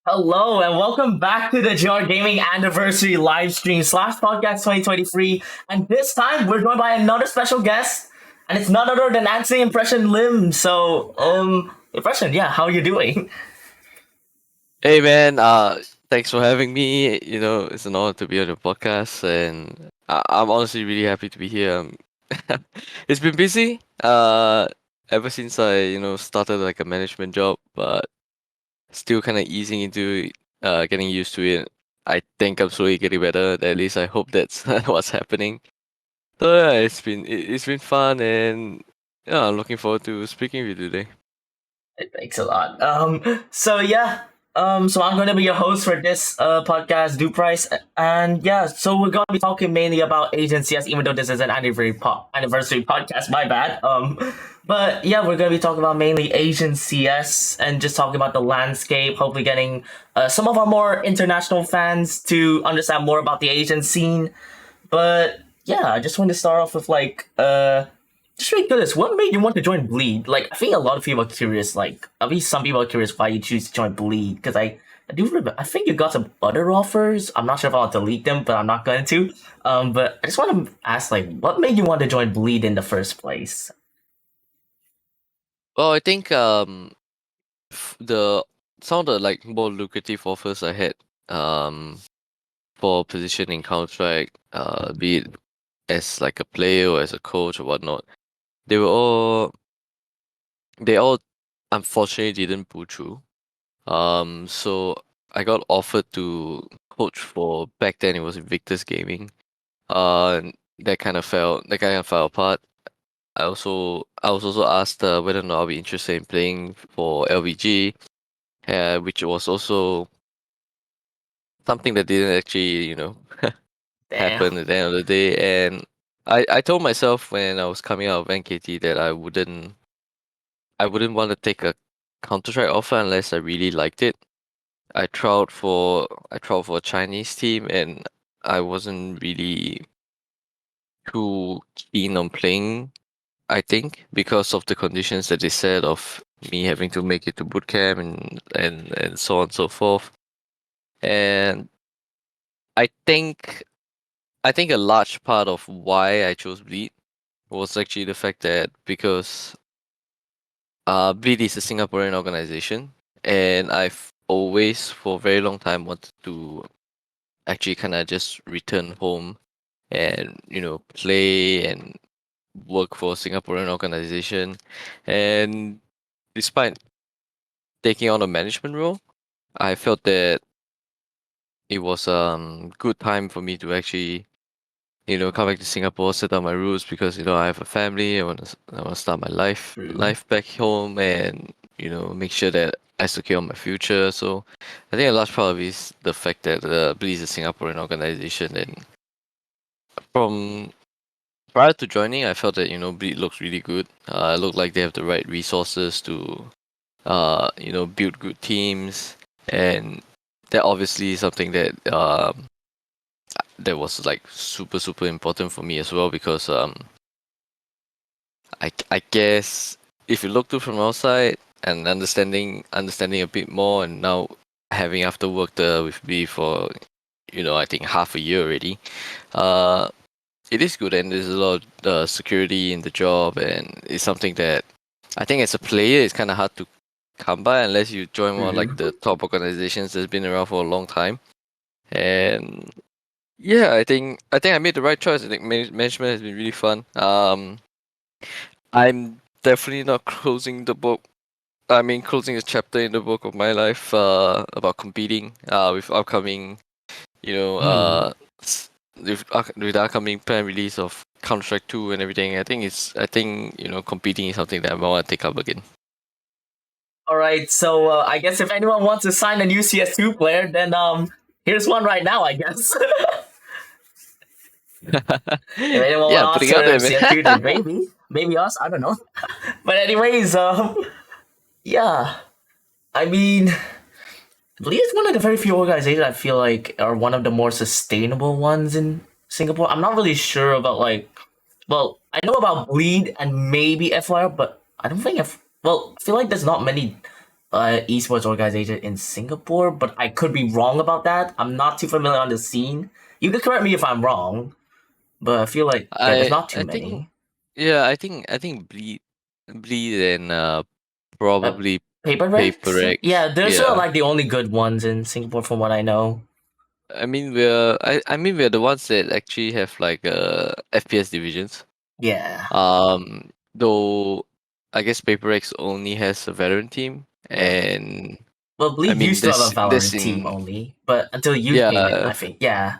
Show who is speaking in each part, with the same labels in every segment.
Speaker 1: Hello and welcome back to the GR Gaming Anniversary live stream slash podcast 2023. And this time we're joined by another special guest, and it's none other than Nancy Impression Lim. Impression, yeah, how are you doing?
Speaker 2: Hey man, thanks for having me. It's an honor to be on the podcast, and I'm honestly really happy to be here. It's been busy, ever since I started like a management job, but still kind of easing into getting used to it. I think I'm slowly getting better. At least I hope that's what's happening. So yeah, it's been fun, and yeah, I'm looking forward to speaking with you today.
Speaker 1: Thanks a lot. So I'm going to be your host for this podcast, Do Price, and yeah, so we're going to be talking mainly about agencies, even though this is an anniversary podcast. My bad. But yeah, we're going to be talking about mainly Asian CS and just talking about the landscape. Hopefully, getting some of our more international fans to understand more about the Asian scene. But yeah, I just want to start off with just really curious, what made you want to join Bleed? Like, I think a lot of people are curious. Like, at least some people are curious why you choose to join Bleed. Because I do remember, I think you got some other offers. I'm not sure if I'll delete them, but I'm not going to. But I just want to ask, like, what made you want to join Bleed in the first place?
Speaker 2: Well, I think the some of the like more lucrative offers I had for position in Counter-Strike, be it as like a player or as a coach or whatnot, they were all unfortunately didn't pull through. So I got offered to coach for, back then it was Victor's Gaming. And that kind of fell apart. I was also asked whether or not I'll be interested in playing for LVG, which was also something that didn't actually,
Speaker 1: Damn.
Speaker 2: happen at the end of the day. And I told myself when I was coming out of NKT that I wouldn't want to take a Counter-Strike offer unless I really liked it. I tried for a Chinese team, and I wasn't really too keen on playing, I think, because of the conditions that they said of me having to make it to boot camp and so on and so forth. And I think I think a large part of why I chose Bleed was actually the fact that because Bleed is a Singaporean organization, and I've always for a very long time wanted to actually kind of just return home and play and work for a Singaporean organization. And despite taking on a management role, I felt that it was good time for me to actually come back to Singapore, set up my roots because I have a family. I want to start my life
Speaker 1: True.
Speaker 2: life back home, and make sure that I secure my future. So I think a large part of it is the fact that Bleed is a Singaporean organization, and from prior to joining, I felt that Bleed looks really good. It looked like they have the right resources to build good teams, and that obviously is something that was like super super important for me as well, because I guess if you look through from outside and understanding a bit more, and now having after worked with B for I think half a year already, uh it is good, and there's a lot of security in the job, and it's something that I think as a player it's kind of hard to come by unless you join one of like
Speaker 1: True.
Speaker 2: the top organizations that's been around for a long time. And yeah, I think I made the right choice. I think management has been really fun. I'm definitely not closing the book. I mean, closing a chapter in the book of my life about competing with upcoming, you know,
Speaker 1: Hmm.
Speaker 2: with the upcoming planned release of Counter Strike 2 and everything. I think competing is something that I want to take up again.
Speaker 1: All right, so I guess if anyone wants to sign a new CS2 player, then here's one right now, I guess. If anyone
Speaker 2: Yeah,
Speaker 1: wants
Speaker 2: putting out
Speaker 1: to
Speaker 2: there, man.
Speaker 1: see a few, then maybe us. I don't know. But anyways, yeah. I mean, Lee is one of the very few organizations I feel like are one of the more sustainable ones in Singapore. I'm not really sure about well, I know about Bleed and maybe FYR, but I don't think I feel like there's not many esports organization in Singapore, but I could be wrong about that. I'm not too familiar on the scene. You can correct me if I'm wrong, but I feel like yeah, there's not too
Speaker 2: I think
Speaker 1: many.
Speaker 2: yeah, I think bleed and
Speaker 1: Uh,
Speaker 2: probably
Speaker 1: Paper
Speaker 2: Paper
Speaker 1: Rex?
Speaker 2: X.
Speaker 1: Yeah, those are
Speaker 2: Yeah.
Speaker 1: like the only good ones in Singapore from what I know.
Speaker 2: I mean we're the ones that actually have like FPS divisions.
Speaker 1: Yeah,
Speaker 2: Though I guess Paper X only has a veteran team,
Speaker 1: yeah.
Speaker 2: and
Speaker 1: Well,
Speaker 2: I
Speaker 1: Bleed
Speaker 2: mean
Speaker 1: used to have a
Speaker 2: this
Speaker 1: Valorant team
Speaker 2: in
Speaker 1: only, but until you came in, I
Speaker 2: yeah
Speaker 1: think. Yeah,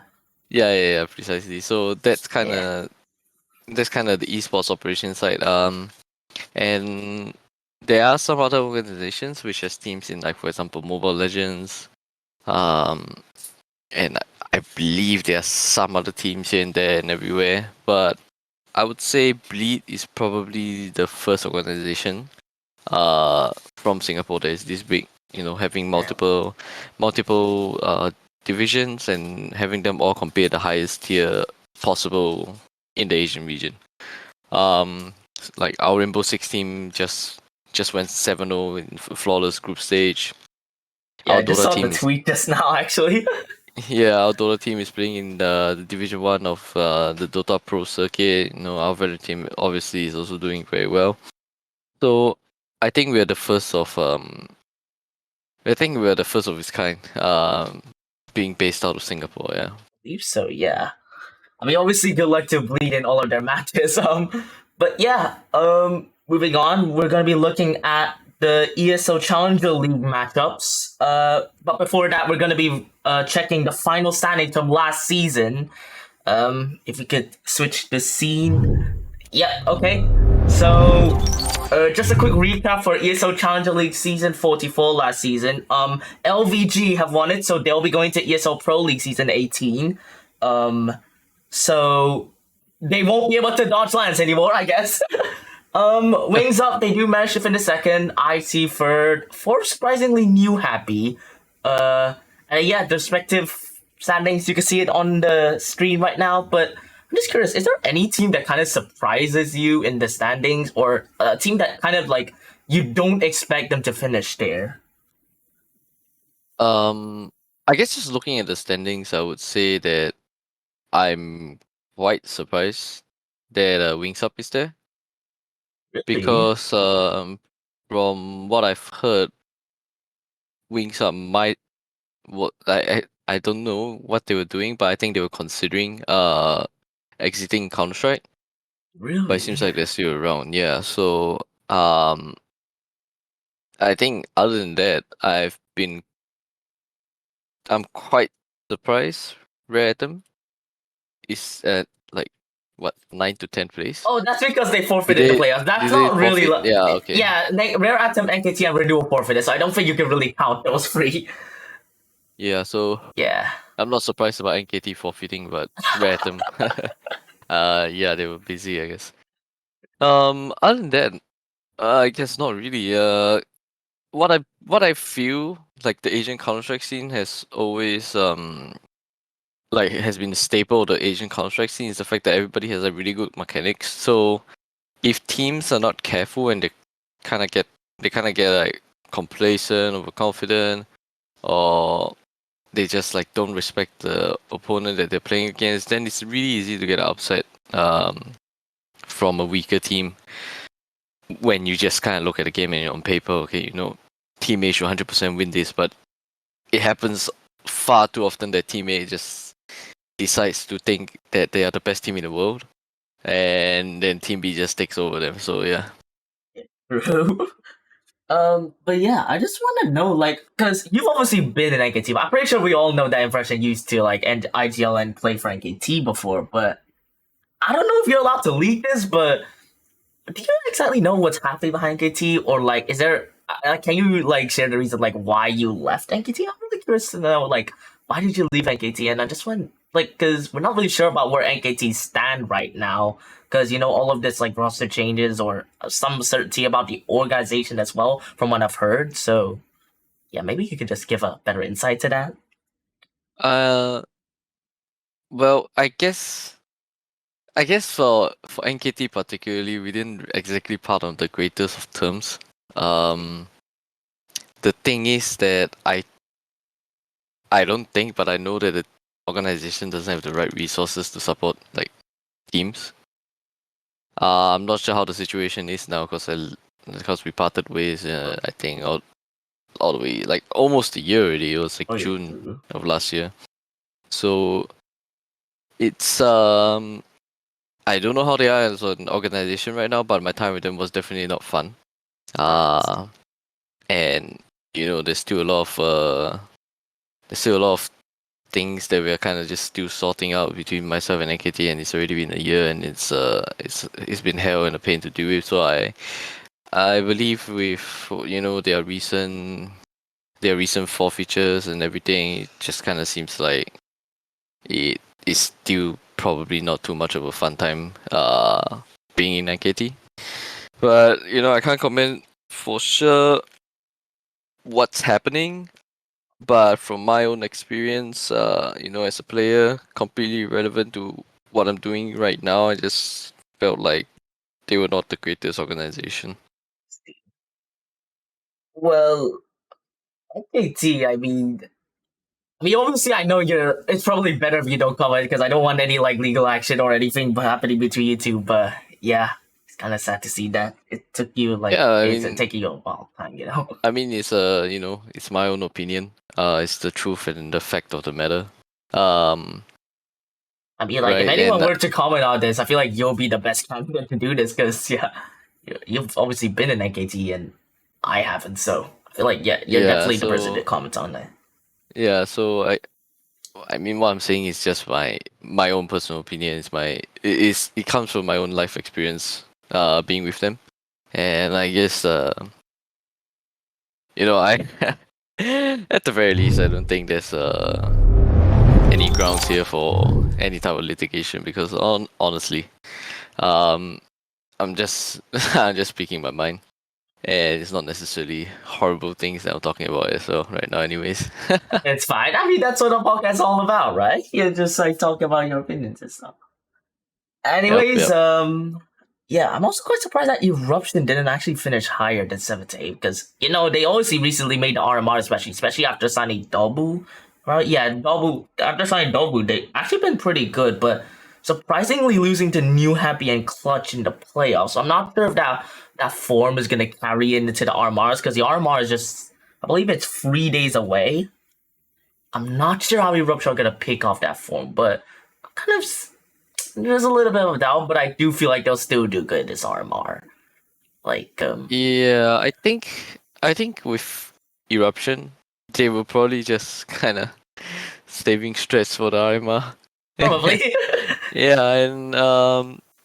Speaker 2: yeah precisely. So
Speaker 1: yeah.
Speaker 2: that's kind of the esports operation side. And there are some other organizations which has teams in, like, for example, Mobile Legends. Um, and I believe there are some other teams here and there and everywhere. But I would say Bleed is probably the first organization from Singapore that is this big. You know, having
Speaker 1: Yeah.
Speaker 2: multiple divisions and having them all compete at the highest tier possible in the Asian region. Um, like our Rainbow Six team just went 7-0 in flawless group stage.
Speaker 1: Yeah,
Speaker 2: Our
Speaker 1: I just
Speaker 2: Dota
Speaker 1: saw the
Speaker 2: team is
Speaker 1: tweet just now, actually.
Speaker 2: yeah, our Dota team is playing in the Division One of the Dota Pro circuit. You know, our veteran team obviously is also doing very well. So I think we're the first of I think we're the first of its kind. Being based out of Singapore. Yeah.
Speaker 1: Believe so, yeah. I mean, obviously, good luck to Bleed in all of their matches. But yeah, moving on, we're gonna be looking at the ESL Challenger League matchups. But before that, we're gonna be checking the final standings from last season. If we could switch the scene. Yeah, okay. So, just a quick recap for ESL Challenger League season 44 last season. LVG have won it, so they'll be going to ESL Pro League season 18. So they won't be able to dodge lands anymore, I guess. Wings Up, they do manage to finish second. IC third. Fourth, surprisingly new happy. And yeah, the respective standings, you can see it on the screen right now. But I'm just curious, is there any team that kind of surprises you in the standings, or a team that kind of like you don't expect them to finish there?
Speaker 2: Um, I guess just looking at the standings, I would say that I'm quite surprised that Wings Up is there
Speaker 1: Really?
Speaker 2: because from what I've heard, Wings Up might what I don't know what they were doing, but I think they were considering exiting Counter Strike. But it seems
Speaker 1: Really?
Speaker 2: like they're still around. Yeah, so um, I think other than that, I'm quite surprised. Rare Atom is at like what 9 to 10 place.
Speaker 1: Oh, that's because they
Speaker 2: Did
Speaker 1: forfeited the
Speaker 2: they
Speaker 1: playoffs.
Speaker 2: did
Speaker 1: That's
Speaker 2: they
Speaker 1: not really.
Speaker 2: forfeit? Yeah, okay.
Speaker 1: Yeah, Rare Atom, NKT, and Renewal forfeited, so I don't think you can really count those free.
Speaker 2: Yeah, so
Speaker 1: Yeah.
Speaker 2: I'm not surprised about NKT forfeiting, but Rare Atom, yeah, they were busy, I guess. Other than that, I guess not really. What I feel like the Asian Counter Strike scene has always like has been a staple of the Asian Counter Strike scene is the fact that everybody has a really good mechanics. So if teams are not careful and they kind of get like complacent, overconfident, or they just like don't respect the opponent that they're playing against, then it's really easy to get upset from a weaker team when you just kind of look at the game and on paper, okay, you know, team A should 100% win this, but it happens far too often that team A just decides to think that they are the best team in the world, and then team B just takes over them. So yeah.
Speaker 1: True. But yeah, I just want to know, like, because you've obviously been in NKT, but I'm pretty sure we all know that impression used to, like, end IGL and play for NKT before, but I don't know if you're allowed to leak this, but do you exactly know what's happening behind NKT, or, like, is there, can you, like, share the reason, like, why you left NKT? I'm really curious to know, like, why did you leave NKT? And I just want, like, because we're not really sure about where NKT stand right now, because you know all of this like roster changes or some certainty about the organization as well from what I've heard. So yeah, maybe you could just give a better insight to that.
Speaker 2: Uh, well, I guess for NKT particularly, we didn't exactly part on the greatest of terms. Um, the thing is that I don't think, but I know that the organization doesn't have the right resources to support like teams. I'm not sure how the situation is now because we parted ways. I think all the way like almost a year already. It was like June of last year. So it's I don't know how they are as an organization right now, but my time with them was definitely not fun. And there's still a lot of things that we're kind of just still sorting out between myself and NKT, and it's already been a year, and it's been hell and a pain to deal with. So I believe with their recent forfeitures and everything, it just kind of seems like it is still probably not too much of a fun time being in NKT. But I can't comment for sure what's happening. But from my own experience, as a player, completely irrelevant to what I'm doing right now, I just felt like they were not the greatest organization.
Speaker 1: Well, NKT, I mean, obviously, I know it's probably better if you don't comment because I don't want any like legal action or anything happening between you two. But yeah, it's kind of sad to see that it took you like it's taking you a while time.
Speaker 2: I mean, it's it's my own opinion. It's the truth and the fact of the matter.
Speaker 1: I mean, like, if anyone were to comment on this, I feel like you'll be the best candidate to do this because you've obviously been in NKT and I haven't, so I feel like you're definitely the person to comment on that.
Speaker 2: Yeah, so I mean, what I'm saying is just my own personal opinion. It comes from my own life experience, being with them, and I guess I at the very least, I don't think there's any grounds here for any type of litigation because honestly, I'm just I'm just speaking my mind, and it's not necessarily horrible things that I'm talking about as well right now. Anyways,
Speaker 1: it's fine. I mean, that's what a podcast's all about, right? You just like talk about your opinions and stuff. Anyways,
Speaker 2: yep.
Speaker 1: yeah, I'm also quite surprised that Eruption didn't actually finish higher than 7 to 8 because they obviously recently made the RMR, especially after signing Double, right? Yeah, Double after signing Double, they actually been pretty good, but surprisingly losing to New Happy and Clutch in the playoffs. So I'm not sure if that form is gonna carry into the RMRs because the RMR is just, I believe it's 3 days away. I'm not sure how Eruption are gonna pick off that form, but I'm kind of there's a little bit of a doubt, but I do feel like they'll still do good as RMR. Like,
Speaker 2: yeah, I think with Eruption, they will probably just kind of saving stress for the RMR.
Speaker 1: Probably.
Speaker 2: Yeah, and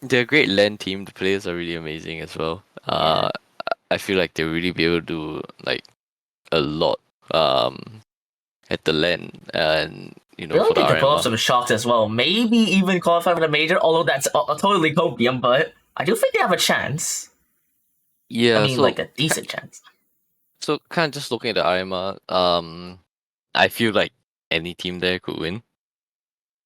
Speaker 2: they're a great LAN team. The players are really amazing as well. I feel like they'll really be able to do like a lot at the LAN, and
Speaker 1: I feel like
Speaker 2: for
Speaker 1: they
Speaker 2: the
Speaker 1: could pull up
Speaker 2: RMR.
Speaker 1: some shocks as well. Maybe even qualify for the major, although that's totally copium, but I do think they have a chance.
Speaker 2: Yeah,
Speaker 1: I mean, like a decent chance.
Speaker 2: So kind of just looking at the RMR, I feel like any team there could win.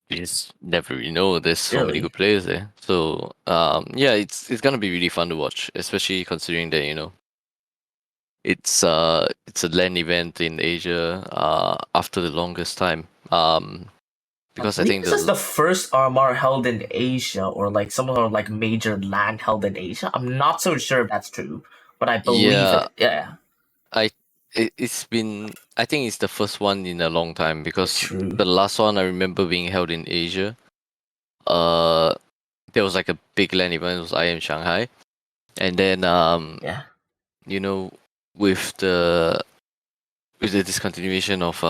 Speaker 2: You just never really know. There's so many good players there. So yeah, it's gonna be really fun to watch, especially considering that it's a LAN event in Asia after the longest time. Because I think
Speaker 1: this is the first RMR held in Asia, or like some sort of like major LAN held in Asia. I'm not so sure if that's true, but I believe it. Yeah.
Speaker 2: It's been, I think it's the first one in a long time because the last one I remember being held in Asia, there was like a big LAN event. It was IM Shanghai, and then with the discontinuation of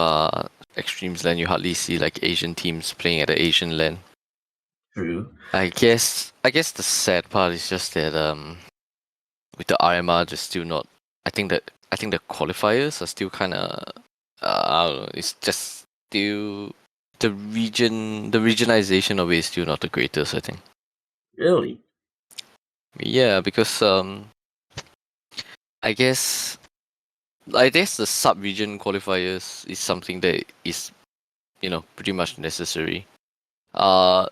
Speaker 2: Extremes LAN, you hardly see like Asian teams playing at the Asian LAN.
Speaker 1: True.
Speaker 2: I guess the sad part is just that with the RMR just still not. I think the qualifiers are still kind of I don't know. It's just still the regionalization of it is still not the greatest. I think.
Speaker 1: Really?
Speaker 2: Yeah, because I guess the sub-region qualifiers is something that is pretty much necessary. Like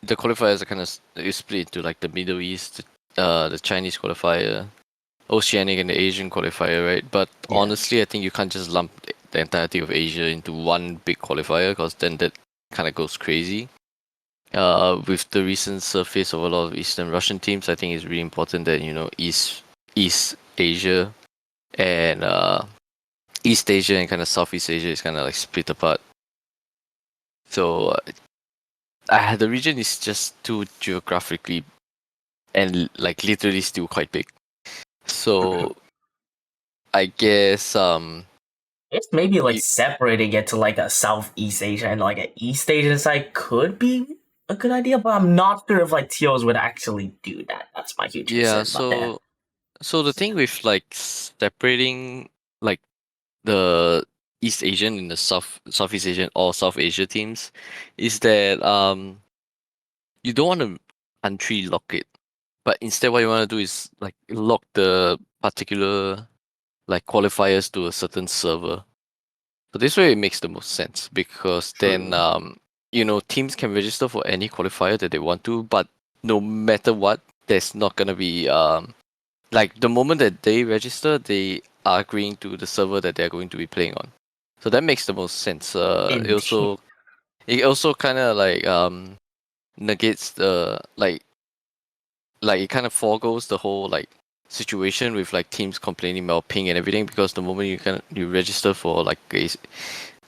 Speaker 2: the qualifiers are kind of split into like the Middle East, the Chinese qualifier, Oceanic and the Asian qualifier, right? But
Speaker 1: Yeah.
Speaker 2: honestly, I think you can't just lump the entirety of Asia into one big qualifier because then that kind of goes crazy. With the recent surface of a lot of Eastern Russian teams, I think it's really important that East Asia and East Asia and kind of Southeast Asia is kind of like split apart. So the region is just too geographically and like literally still quite big. So I guess
Speaker 1: It's maybe like
Speaker 2: you,
Speaker 1: separating it to like a Southeast Asia and like an East Asian side could be a good idea, but I'm not sure if like TOs would actually do that. That's my huge
Speaker 2: yeah.
Speaker 1: concern about that.
Speaker 2: So the thing with like separating like the East Asian and the Southeast Asian or South Asia teams is that you don't want to country lock it, but instead what you want to do is like lock the particular like qualifiers to a certain server. So this way it makes the most sense because then
Speaker 1: True.
Speaker 2: teams can register for any qualifier that they want to, but no matter what, there's not gonna be like the moment that they register, they are agreeing to the server that they're going to be playing on. So that makes the most sense.
Speaker 1: Indeed.
Speaker 2: It also kind of like negates the like it kind of forgoes the whole like situation with like teams complaining about ping and everything because the moment you register for like a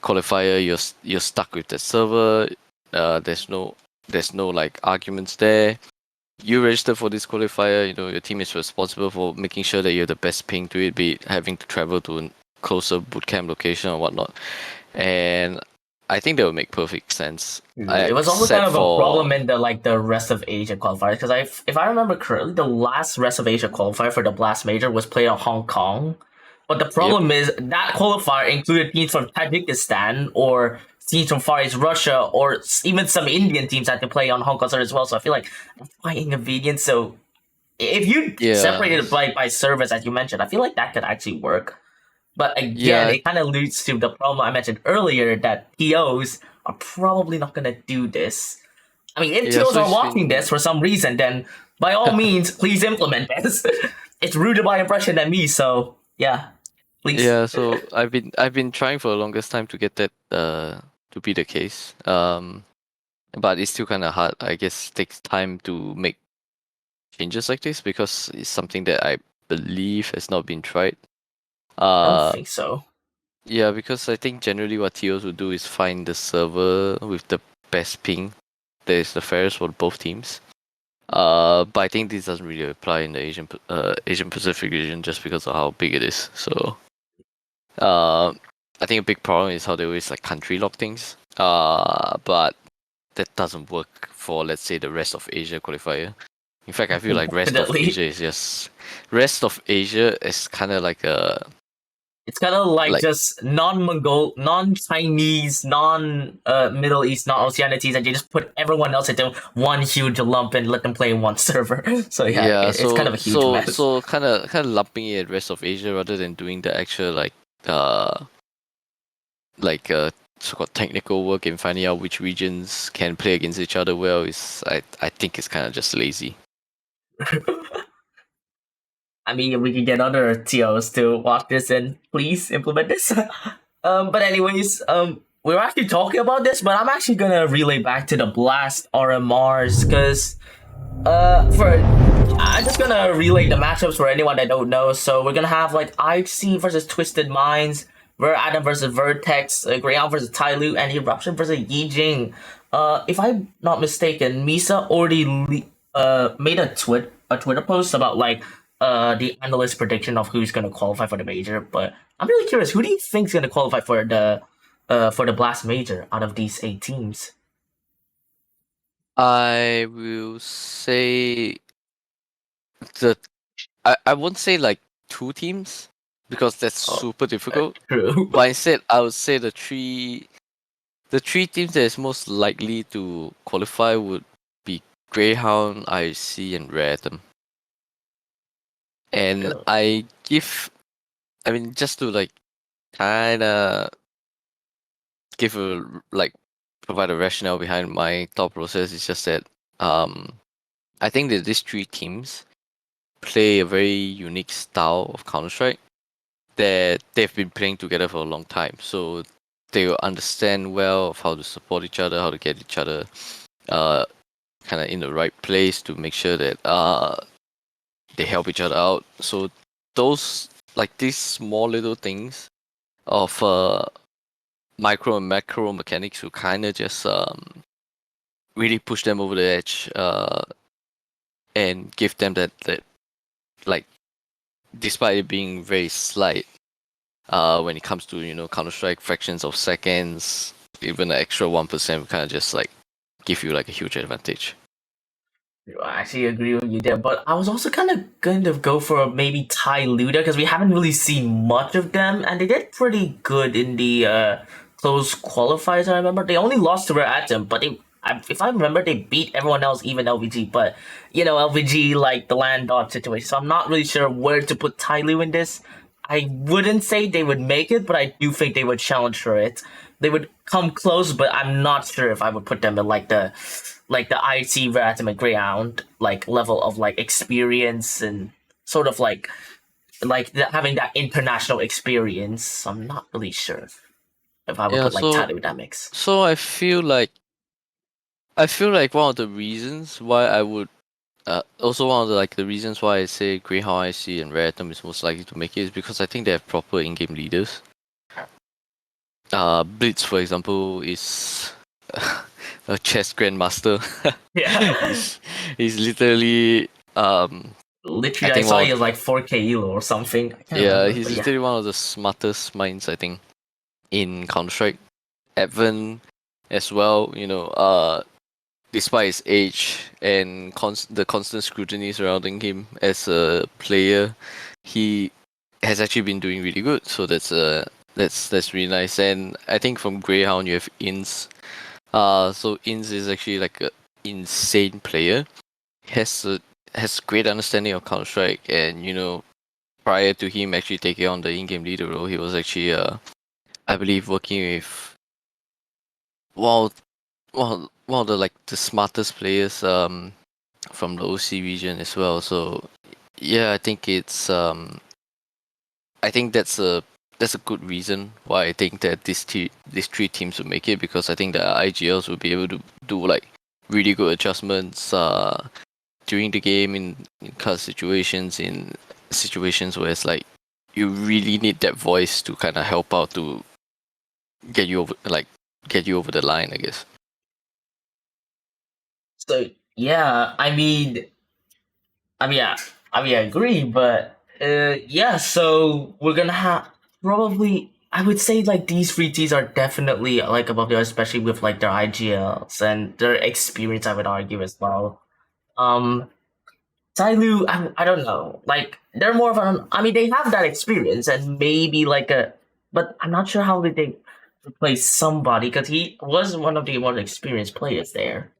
Speaker 2: qualifier, you're stuck with the server. There's no like arguments there. You register for this qualifier, your team is responsible for making sure that you have the best ping to it, be it having to travel to a closer bootcamp location or whatnot. And I think that would make perfect sense.
Speaker 1: It was also kind
Speaker 2: Except
Speaker 1: of a problem
Speaker 2: for
Speaker 1: in the rest of Asia qualifiers because if I remember correctly, the last rest of Asia qualifier for the Blast Major was played in Hong Kong. But the
Speaker 2: yep,
Speaker 1: problem is that qualifier included teams from Tajikistan or teams from Far East Russia or even some Indian teams had to play on Hong Kong side as well. So I feel like that's quite inconvenient. So if you
Speaker 2: yeah,
Speaker 1: separate it by service, as you mentioned, I feel like that could actually work. But again,
Speaker 2: yeah,
Speaker 1: it kind of leads to the problem I mentioned earlier that TOs are probably not going to do this. I mean, if
Speaker 2: yeah.
Speaker 1: TOs
Speaker 2: So
Speaker 1: are
Speaker 2: it's
Speaker 1: watching this
Speaker 2: been
Speaker 1: for some reason, then by all means, please implement this. It's rooted by impression than me, so yeah, please.
Speaker 2: yeah. So I've been trying for the longest time to get that to be the case. But it's still kind of hard. I guess it takes time to make changes like this because it's something that I believe has not been tried.
Speaker 1: I don't
Speaker 2: Uh,
Speaker 1: think so.
Speaker 2: yeah, because I think generally what TOs would do is find the server with the best ping that is the fairest for both teams. But I think this doesn't really apply in the Asian Pacific region just because of how big it is. So, I think a big problem is how they always like country lock things. But that doesn't work for let's say the rest of Asia qualifier. In fact, I feel like
Speaker 1: Definitely.
Speaker 2: rest of Asia is kind of like a
Speaker 1: It's kind of like
Speaker 2: like
Speaker 1: just non-Mongol, non-Chinese, non-Middle East, non-Oceanities, and you just put everyone else into one huge lump and let them play in one server. So yeah,
Speaker 2: yeah.
Speaker 1: it's kind
Speaker 2: So
Speaker 1: of a huge
Speaker 2: so
Speaker 1: mess.
Speaker 2: so kind of lumping it at rest of Asia rather than doing the actual uh so-called technical work and finding out which regions can play against each other well is I think it's kind of just lazy.
Speaker 1: I mean, we can get other TOs to watch this and please implement this. But anyways, we're actually talking about this, but I'm actually gonna relay back to the Blast RMRs because for I'm just gonna relay the matchups for anyone that don't know. So we're gonna have like IHC versus Twisted Minds, Ver Adam versus Vertex, Greyhound versus Tyloo, and Eruption versus Yijing. If I'm not mistaken, Misa already made a Twitter post about like the analyst prediction of who's gonna qualify for the major. But I'm really curious, who do you think's gonna qualify for the Blast Major out of these 8 teams?
Speaker 2: I will say the I won't say like two teams because that's
Speaker 1: Oh,
Speaker 2: super difficult.
Speaker 1: true.
Speaker 2: But instead, I would say the three teams that is most likely to qualify would be Greyhound, IC, and Random. And I mean, just to like kind of give a like provide a rationale behind my thought process is just that I think that these three teams play a very unique style of Counter-Strike that they've been playing together for a long time. So they will understand well of how to support each other, how to get each other kind of in the right place to make sure that they help each other out. So those like these small little things of micro and macro mechanics will kind of just really push them over the edge and give them that like despite it being very slight when it comes to Counter-Strike fractions of seconds, even an extra 1% will kind of just like give you like a huge advantage.
Speaker 1: I actually agree with you there, but I was also kind of going to go for maybe Ty Luda because we haven't really seen much of them, and they did pretty good in the close qualifiers. I remember they only lost to Rare Atom, but if I remember, they beat everyone else, even LVG. But LVG like the land dodge situation, so I'm not really sure where to put Ty Lu in this. I wouldn't say they would make it, but I do think they would challenge for it. They would come close, but I'm not sure if I would put them in like the IT Rat and Greyhound like level of like experience and sort of like having that international experience. I'm not really sure if I would
Speaker 2: Yeah,
Speaker 1: put like
Speaker 2: so
Speaker 1: Tadu in that mix.
Speaker 2: so I feel like one of the reasons why I would also one of the reasons why I say Greyhound IC and Rare Atom is most likely to make it is because I think they have proper in-game leaders. Blitz, for example, is a chess grandmaster.
Speaker 1: Yeah.
Speaker 2: he's literally
Speaker 1: Literally,
Speaker 2: I
Speaker 1: I
Speaker 2: think
Speaker 1: saw he was like 4K elo or something. I can't remember,
Speaker 2: he's
Speaker 1: but yeah.
Speaker 2: literally one of the smartest minds I think in Counter-Strike. Evan as well, despite his age and the constant scrutiny surrounding him as a player, he has actually been doing really good. So that's really nice. And I think from Greyhound you have Inns. So Inns is actually like a insane player. Has great understanding of Counter Strike, and prior to him actually taking on the in-game leader role, he was actually I believe working with one of the like the smartest players from the OC region as well. So yeah, I think that's a good reason why I think that these three teams will make it, because I think the IGLs will be able to do like really good adjustments during the game in cut situations, in situations where it's like you really need that voice to kind of help out to get you over the line, I guess.
Speaker 1: So yeah, yeah, I agree, but yeah. So we're gonna have probably. I would say like these three Ts are definitely like above the, especially with like their IGLs and their experience. I would argue as well. Um, Tyloo, I don't know. Like they're more of an. I mean, they have that experience and maybe like a, but I'm not sure how did they replace somebody because he was one of the more experienced players there.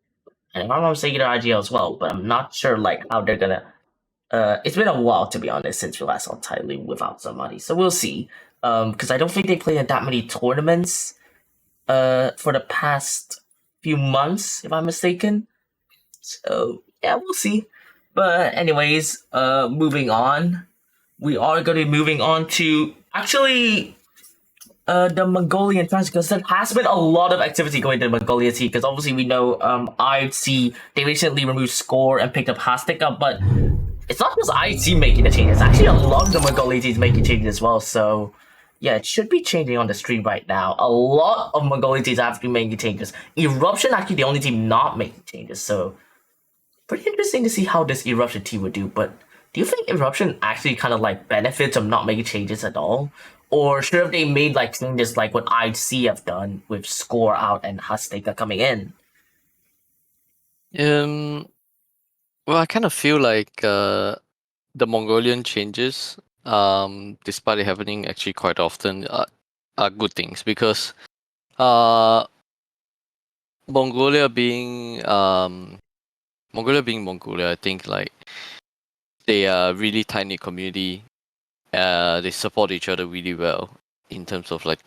Speaker 1: And if I'm not mistaken, IGL as well, but I'm not sure like how they're gonna it's been a while to be honest since we last saw Ty without somebody, so we'll see. Because I don't think they played in that many tournaments for the past few months, if I'm mistaken. So yeah, we'll see. But anyways, moving on, we are going to be moving on to actually the Mongolian trans because there has been a lot of activity going to the Mongolia team because obviously we know IC they recently removed Score and picked up Hastica, but it's not just IC making the changes. Actually, a lot of the Mongolia teams making changes as well. So yeah, it should be changing on the stream right now. A lot of Mongolia teams have been making changes. Eruption actually the only team not making changes. So pretty interesting to see how this Eruption team would do. But do you think Eruption actually kind of like benefits of not making changes at all? Or should have they made like changes like what IC have done with Score out and Hasteka coming in?
Speaker 2: Um, well, I kind of feel like the Mongolian changes, despite it happening actually quite often, are good things because uh, Mongolia being Mongolia, I think like they are really tiny community. They support each other really well in terms of like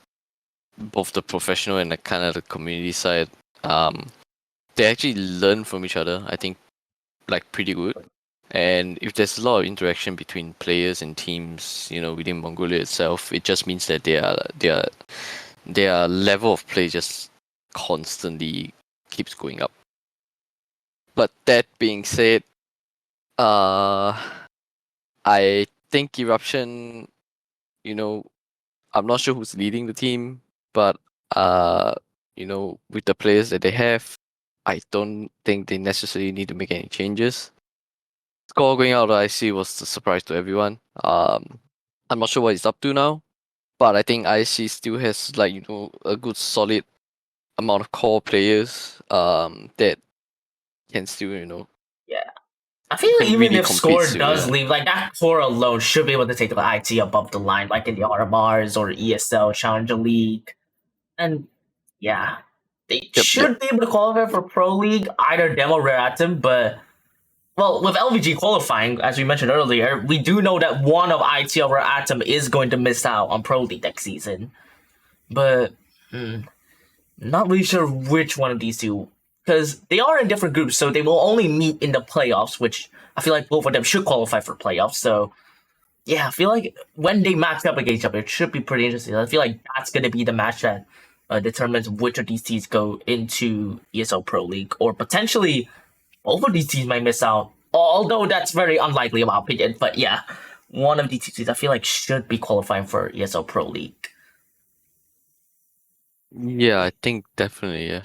Speaker 2: both the professional and the kind of the community side. They actually learn from each other, I think, like pretty good. And if there's a lot of interaction between players and teams, within Mongolia itself, it just means that their level of play just constantly keeps going up. But that being said, I think Eruption, I'm not sure who's leading the team, but with the players that they have, I don't think they necessarily need to make any changes. Score going out of IC was a surprise to everyone. I'm not sure what he's up to now, but I think IC still has a good solid amount of core players that can still
Speaker 1: Yeah. I feel like
Speaker 2: can
Speaker 1: even
Speaker 2: really
Speaker 1: if
Speaker 2: compete
Speaker 1: Score
Speaker 2: still,
Speaker 1: does
Speaker 2: yeah.
Speaker 1: leave, like that core alone should be able to take the IT above the line, like in the RMRs or ESL Challenger League. And yeah, they
Speaker 2: Yep, yep.
Speaker 1: should be able to qualify for Pro League, either Demo or Rare Atom, but well, with LVG qualifying, as we mentioned earlier, we do know that one of IT or Rare Atom is going to miss out on Pro League next season. But not really sure which one of these two, because they are in different groups, so they will only meet in the playoffs, which I feel like both of them should qualify for playoffs. So yeah, I feel like when they match up against each other, it should be pretty interesting. I feel like that's going to be the match that determines which of these teams go into ESL Pro League, or potentially both of these teams might miss out. Although that's very unlikely in my opinion. But yeah, one of these teams I feel like should be qualifying for ESL Pro League.
Speaker 2: Yeah, I think definitely, yeah.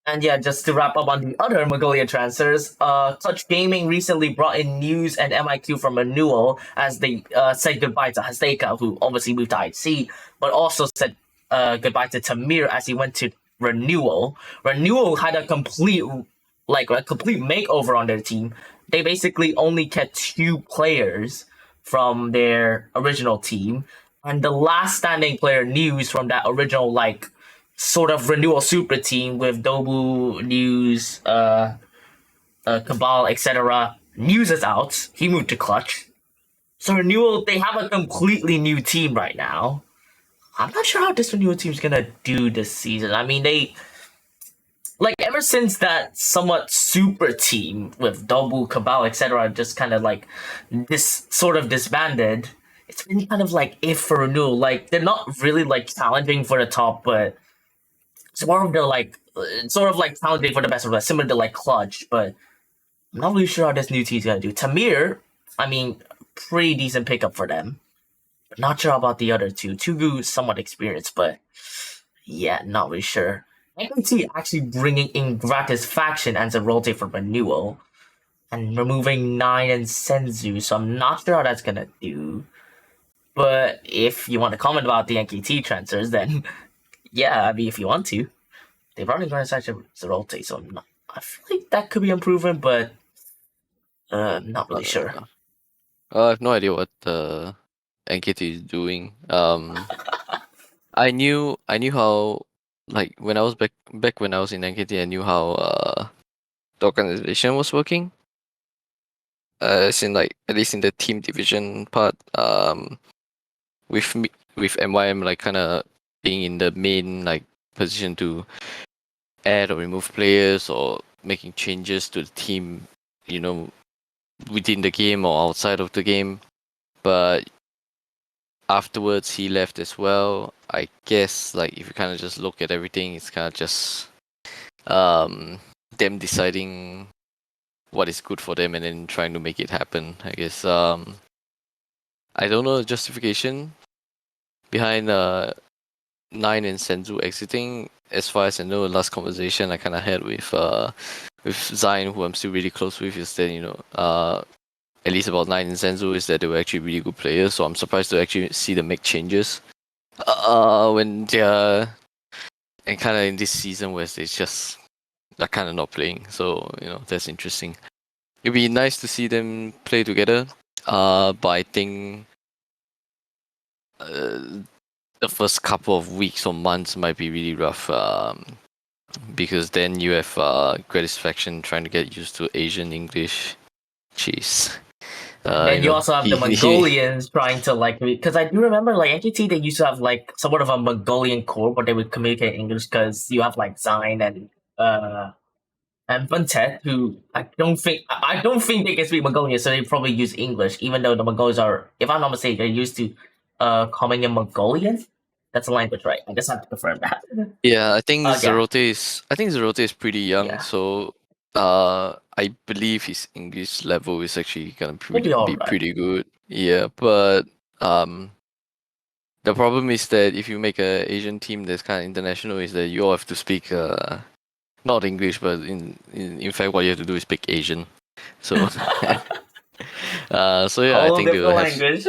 Speaker 1: And yeah, just to wrap up on the other Mongolia transfers, Clutch Gaming recently brought in news and MIQ from Renewal as they said goodbye to Hasteka, who obviously moved to IC, but also said goodbye to Tamir as he went to Renewal. Renewal had a complete makeover on their team. They basically only kept 2 players from their original team, and the last standing player, News, from that original sort of Renewal super team with Dobu, News, Cabal, etc. News is out. He moved to Clutch. So Renewal, they have a completely new team right now. I'm not sure how this Renewal team's gonna do this season. I mean, they ever since that somewhat super team with Dobu, Cabal, etc. just kind of this sort of disbanded. It's been kind of if for Renewal, they're not really challenging for the top, but it's more of the sort of challenging for the best of us, similar to Clutch, but I'm not really sure how this new team's gonna do. Tamir, I mean, pretty decent pickup for them. Not sure about the other two. Tugu somewhat experienced, but yeah, not really sure. I can see actually bringing in Gratis Faction as a rotate for Renewal and removing Nine and Senzu, so I'm not sure how that's gonna do. But if you want to comment about the NKT transfers, then yeah, I mean, if you want to. They've already gone inside the rotate, so I feel like that could be improving, but not really sure.
Speaker 2: I have no idea what NKT is doing. I knew how when I was back when I was in NKT, I knew how the organization was working. As in at least in the team division part, with MYM kind of being in the main position to add or remove players or making changes to the team, within the game or outside of the game. But afterwards he left as well. I guess if you kind of just look at everything, it's kind of just them deciding what is good for them and then trying to make it happen, I guess. I don't know the justification behind Nine and Senzu exiting. As far as I know, the last conversation I kind of had with Zion, who I'm still really close with, is that at least about Nine and Senzu, is that they were actually really good players. So I'm surprised to actually see them make changes when they're and kind of in this season where they just are kind of not playing. So that's interesting. It'd be nice to see them play together. But I think the first couple of weeks or months might be really rough, because then you have Gratisfaction trying to get used to Asian English. Jeez.
Speaker 1: And you also have the Mongolians trying to because I do remember NKT, they used to have somewhat of a Mongolian core, but they would communicate English because you have Zine and and Buntet, who I don't think they can speak Mongolian, so they probably use English, even though the Mongols are, if I'm not mistaken, they're used to calling in Mongolian. That's a language, right? I just have to confirm that.
Speaker 2: Yeah, I think
Speaker 1: Yeah,
Speaker 2: Zerote is pretty young,
Speaker 1: yeah,
Speaker 2: so I believe his English level is actually gonna
Speaker 1: we'll be all
Speaker 2: be
Speaker 1: right.
Speaker 2: pretty good. Yeah, but the problem is that if you make a Asian team that's kind of international, is that you all have to speak not English, but in fact what you have to do is speak Asian. So so yeah, I
Speaker 1: Whole
Speaker 2: think they'll
Speaker 1: different
Speaker 2: have
Speaker 1: language.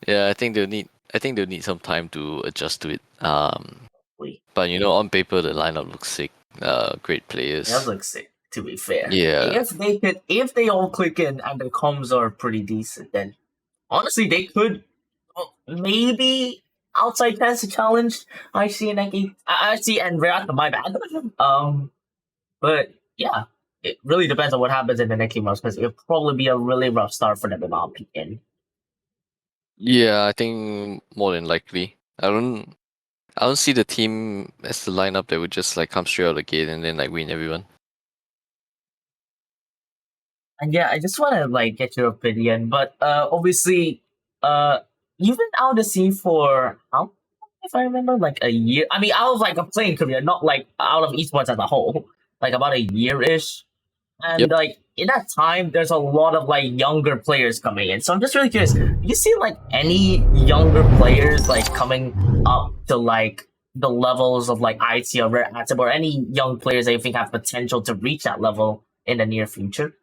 Speaker 2: yeah, I think they'll need some time to adjust to it.
Speaker 1: Wait,
Speaker 2: But on paper the lineup looks sick. Great
Speaker 1: that
Speaker 2: players.
Speaker 1: looks sick. To be fair,
Speaker 2: Yeah.
Speaker 1: if they all click in and the comms are pretty decent, then honestly they could maybe outside chance to challenge IC and IC and React. My bad. But yeah, it really depends on what happens in the next game rounds because it'll probably be a really rough start for them in my opinion.
Speaker 2: Yeah, I think more than likely. I don't see the team as the lineup that would just like come straight out of the gate and then like win everyone.
Speaker 1: And yeah, I just want to like get your opinion, but obviously, you've been out of the scene for how, if I remember, like a year. I mean, out of like a playing career, not like out of esports as a whole, like about a year ish. And
Speaker 2: Yep.
Speaker 1: like in that time, there's a lot of like younger players coming in. So I'm just really curious. Do you see like any younger players like coming up to like the levels of like IT or Rare Atom, or any young players that you think have potential to reach that level in the near future?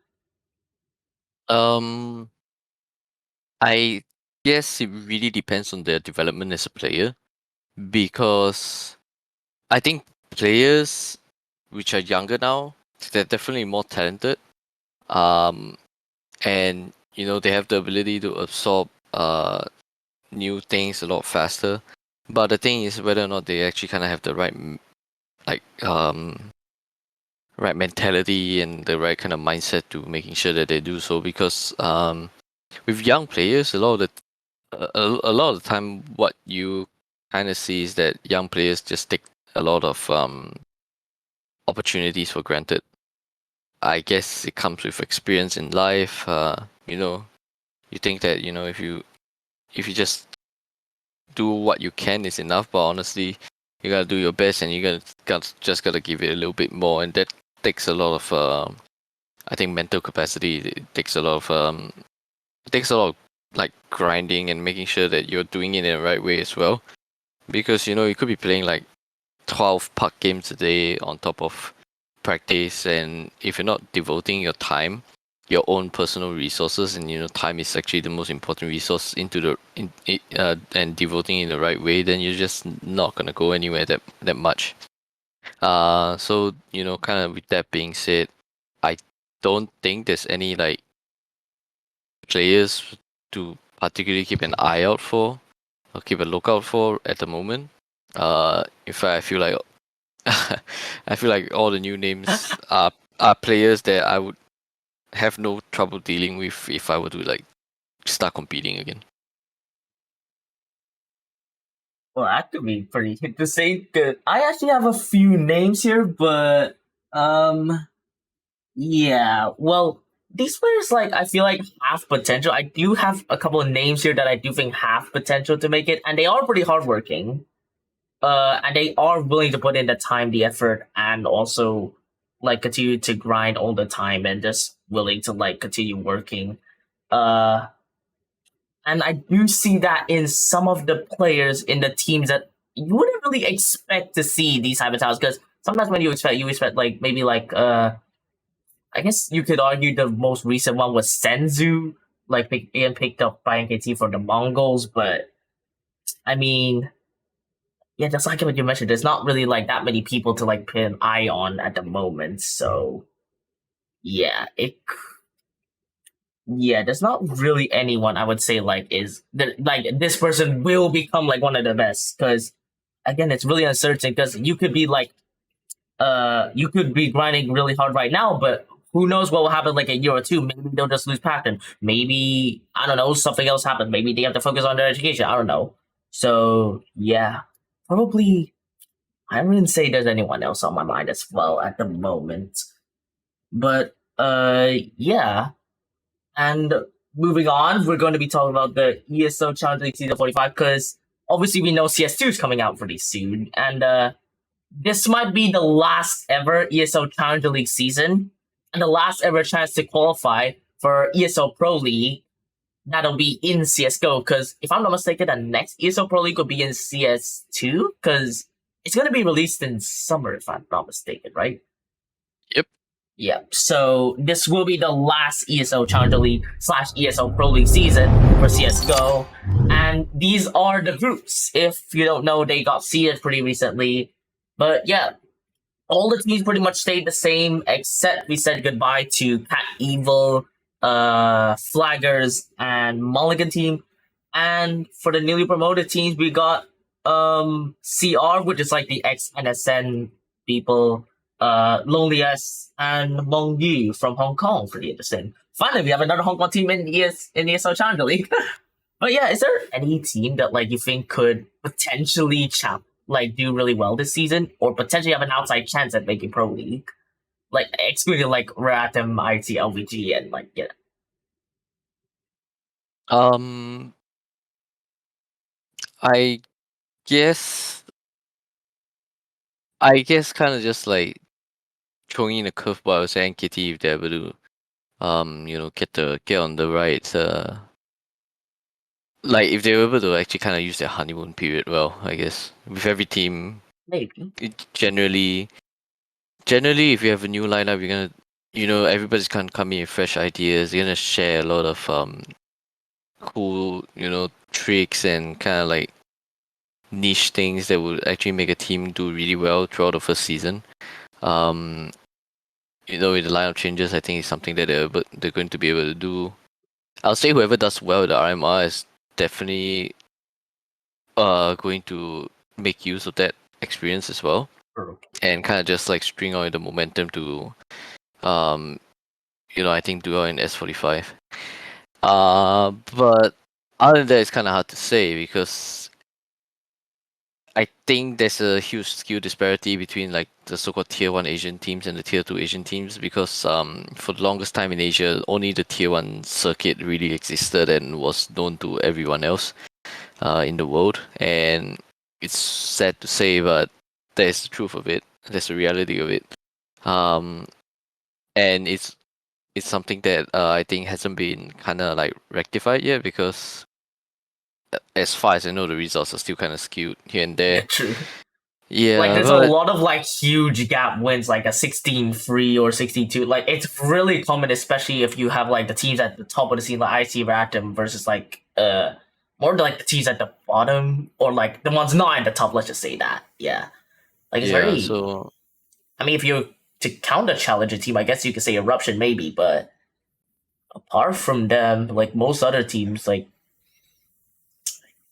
Speaker 2: Um, I guess it really depends on their development as a player because I think players which are younger now, they're definitely more talented. Um, and they have the ability to absorb new things a lot faster. But the thing is whether or not they actually kind of have the right like right mentality and the right kind of mindset to making sure that they do so, because with young players a lot of the time what you kind of see is that young players just take a lot of opportunities for granted. I guess it comes with experience in life. You think that if you just do what you can is enough, but honestly, you gotta do your best, and just gotta give it a little bit more, and that takes a lot of I think mental capacity. It takes a lot of like grinding and making sure that you're doing it in the right way as well, because you could be playing like 12 puck games a day on top of practice, and if you're not devoting your time, your own personal resources, and time is actually the most important resource into and devoting in the right way, then you're just not gonna go anywhere that much. So kind of with that being said, I don't think there's any like players to particularly keep an eye out for or keep a lookout for at the moment. In fact, I feel like I feel like all the new names are players that I would have no trouble dealing with if I were to like start competing again.
Speaker 1: Well, that could be pretty hit to say good. I actually have a few names here, but yeah. Well, these players like I feel like have potential. I do have a couple of names here that I do think have potential to make it, and they are pretty hardworking. And they are willing to put in the time, the effort, and also like continue to grind all the time, and just willing to like continue working. Uh, and I do see that in some of the players in the teams that you wouldn't really expect to see these type of talents, because sometimes when you expect like maybe like I guess you could argue the most recent one was Senzu, like being picked up by NKT for the Mongols, but I mean, yeah, just like what you mentioned, there's not really like that many people to like put an eye on at the moment. So yeah, there's not really anyone I would say like is that like this person will become like one of the best, because again, it's really uncertain, because you could be like you could be grinding really hard right now, but who knows what will happen like a year or two? Maybe they'll just lose passion. Maybe I don't know, something else happens. Maybe they have to focus on their education. I don't know. So yeah, probably I wouldn't say there's anyone else on my mind as well at the moment. But yeah. And moving on, we're going to be talking about the ESO Challenge League Season 45 because obviously we know CS2 is coming out pretty soon. And this might be the last ever ESO Challenger League season and the last ever chance to qualify for ESO Pro League. That'll be in CSGO because if I'm not mistaken, the next ESO Pro League will be in CS2 because it's going to be released in summer, if I'm not mistaken, right?
Speaker 2: Yep.
Speaker 1: Yeah, so this will be the last ESO Challenger League / ESO Pro League season for CSGO. And these are the groups. If you don't know, they got seeded pretty recently. But yeah, all the teams pretty much stayed the same, except we said goodbye to Cat Evil, Flaggers, and Mulligan team. And for the newly promoted teams, we got CR, which is like the ex-NSN people, Lonely S, and Mong Yu from Hong Kong. Pretty interesting. Finally, we have another Hong Kong team in ESL Challenger League. But yeah, is there any team that like you think could potentially do really well this season, or potentially have an outside chance at making Pro League? Like excluding like Ratim, IT, LVG, and like yeah.
Speaker 2: I guess kind of just like throwing in a curveball, saying NKT if they're able to get on the right like if they were able to actually kind of use their honeymoon period well, I guess with every team
Speaker 1: Maybe.
Speaker 2: generally if you have a new lineup, you're gonna everybody's gonna come in with fresh ideas. You're gonna share a lot of cool tricks and kind of like niche things that would actually make a team do really well throughout the first season. With the lineup changes, I think it's something that they're going to be able to do. I'll say whoever does well with the RMR is definitely going to make use of that experience as well, and kind of just like string on the momentum to I think do well in S45. But other than that, it's kind of hard to say because I think there's a huge skill disparity between like the so-called tier 1 Asian teams and the tier 2 Asian teams because for the longest time in Asia, only the tier 1 circuit really existed and was known to everyone else in the world. And it's sad to say, but that's the truth of it. That's the reality of it. And it's something that I think hasn't been kind of like rectified yet because as far as I know, the results are still kind of skewed here and there.
Speaker 1: Yeah, true.
Speaker 2: Yeah,
Speaker 1: like there's a lot of like huge gap wins, like a 16-3 or 16-2. Like it's really common, especially if you have like the teams at the top of the scene, like IC Ratum versus like more like the teams at the bottom or like the ones not at the top. Let's just say that. Yeah, like it's very.
Speaker 2: So
Speaker 1: I mean, if you're to count a challenger team, I guess you could say Eruption maybe, but apart from them, like most other teams, like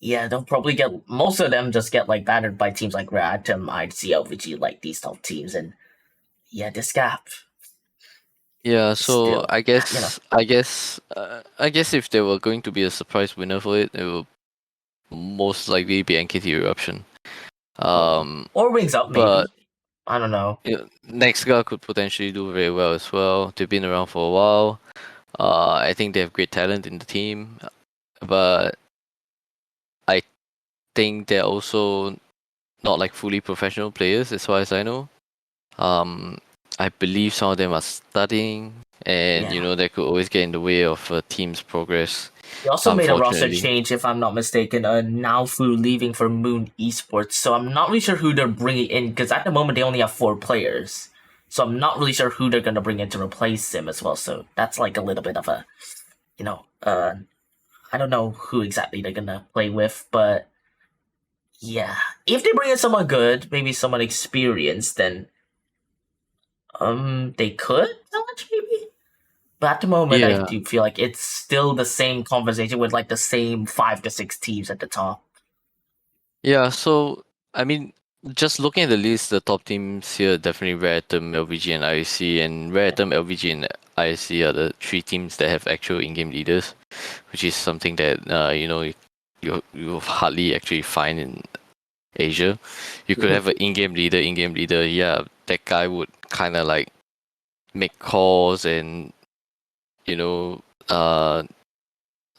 Speaker 1: yeah, they'll probably get most of them just get like battered by teams like Ratum, IC, LVG, like these top teams, and yeah, this gap.
Speaker 2: yeah, so
Speaker 1: Still,
Speaker 2: I guess if there were going to be a surprise winner for it, it will most likely be NKT Eruption.
Speaker 1: Or Wings Up maybe.
Speaker 2: But
Speaker 1: I don't know.
Speaker 2: Next guy could potentially do very well as well. They've been around for a while. I think they have great talent in the team, but I think they're also not like fully professional players as far as I know. I believe some of them are studying, and that could always get in the way of a team's progress.
Speaker 1: They also made a roster change, if I'm not mistaken. Naofu leaving for Moon Esports, so I'm not really sure who they're bringing in because at the moment they only have 4 players. So I'm not really sure who they're gonna bring in to replace him as well. So that's like a little bit of a, I don't know who exactly they're gonna play with, but yeah, if they bring in someone good, maybe someone experienced, then they could challenge maybe. But at the moment, I do feel like it's still the same conversation with like the same 5 to 6 teams at the top.
Speaker 2: Yeah, so I mean, just looking at the list, the top teams here are definitely Ratum, LVG, and IC. And Ratum, LVG, and IC are the 3 teams that have actual in-game leaders, which is something that you hardly actually find in Asia. You could have an in-game leader. Yeah, that guy would kind of like make calls and you know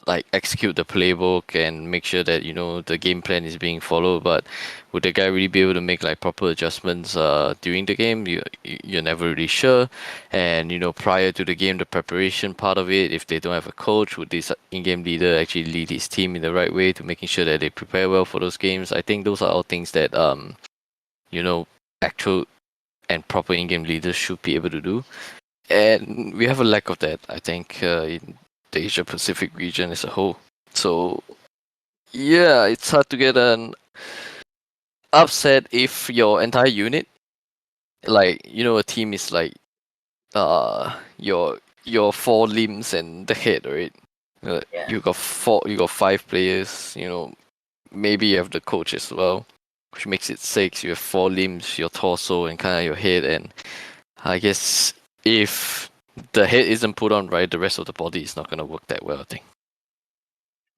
Speaker 2: like execute the playbook and make sure that the game plan is being followed. But would the guy really be able to make like proper adjustments during the game? You're never really sure. And prior to the game, the preparation part of it, if they don't have a coach, would this in-game leader actually lead his team in the right way to making sure that they prepare well for those games? I think those are all things that you know actual and proper in-game leaders should be able to do. And we have a lack of that, I think, in the Asia Pacific region as a whole. So yeah, it's hard to get an upset if your entire unit, like a team is like your four limbs and the head, right?
Speaker 1: Yeah.
Speaker 2: You got five players. Maybe you have the coach as well, which makes it six. You have four limbs, your torso, and kind of your head. And I guess if the head isn't put on right, the rest of the body is not gonna work that well, I think.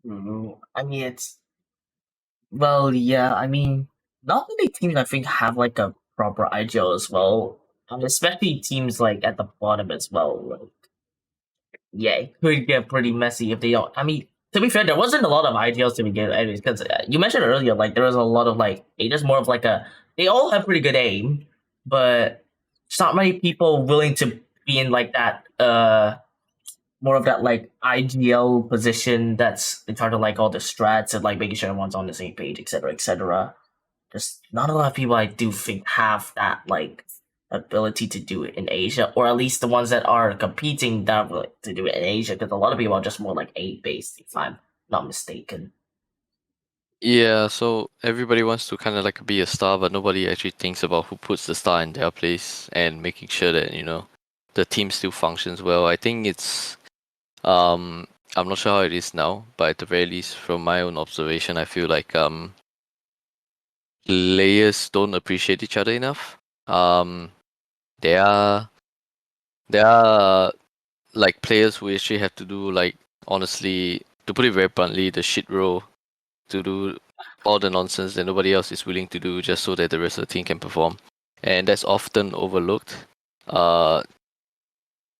Speaker 1: I mean, yeah. I mean, not many teams I think have like a proper IGL as well, and especially teams like at the bottom as well. Like, yeah, it could get pretty messy if they don't. I mean, to be fair, there wasn't a lot of IGLs to begin, anyways, because you mentioned earlier, like there was a lot of like just more of like a. They all have pretty good aim, but it's not many people willing to be in like that. More of that like IGL position that's in charge of like all the strats and like making sure everyone's on the same page, etc., etc. There's not a lot of people I do think have that like ability to do it in Asia, or at least the ones that are competing that to do it in Asia, because a lot of people are just more like aid based, if I'm not mistaken.
Speaker 2: Yeah, so everybody wants to kind of like be a star, but nobody actually thinks about who puts the star in their place and making sure that, the team still functions well. I think it's I'm not sure how it is now, but at the very least from my own observation, I feel like players don't appreciate each other enough. There are there are like players who actually have to do, like, honestly, to put it very bluntly, the shit role, to do all the nonsense that nobody else is willing to do just so that the rest of the team can perform. And that's often overlooked. Uh,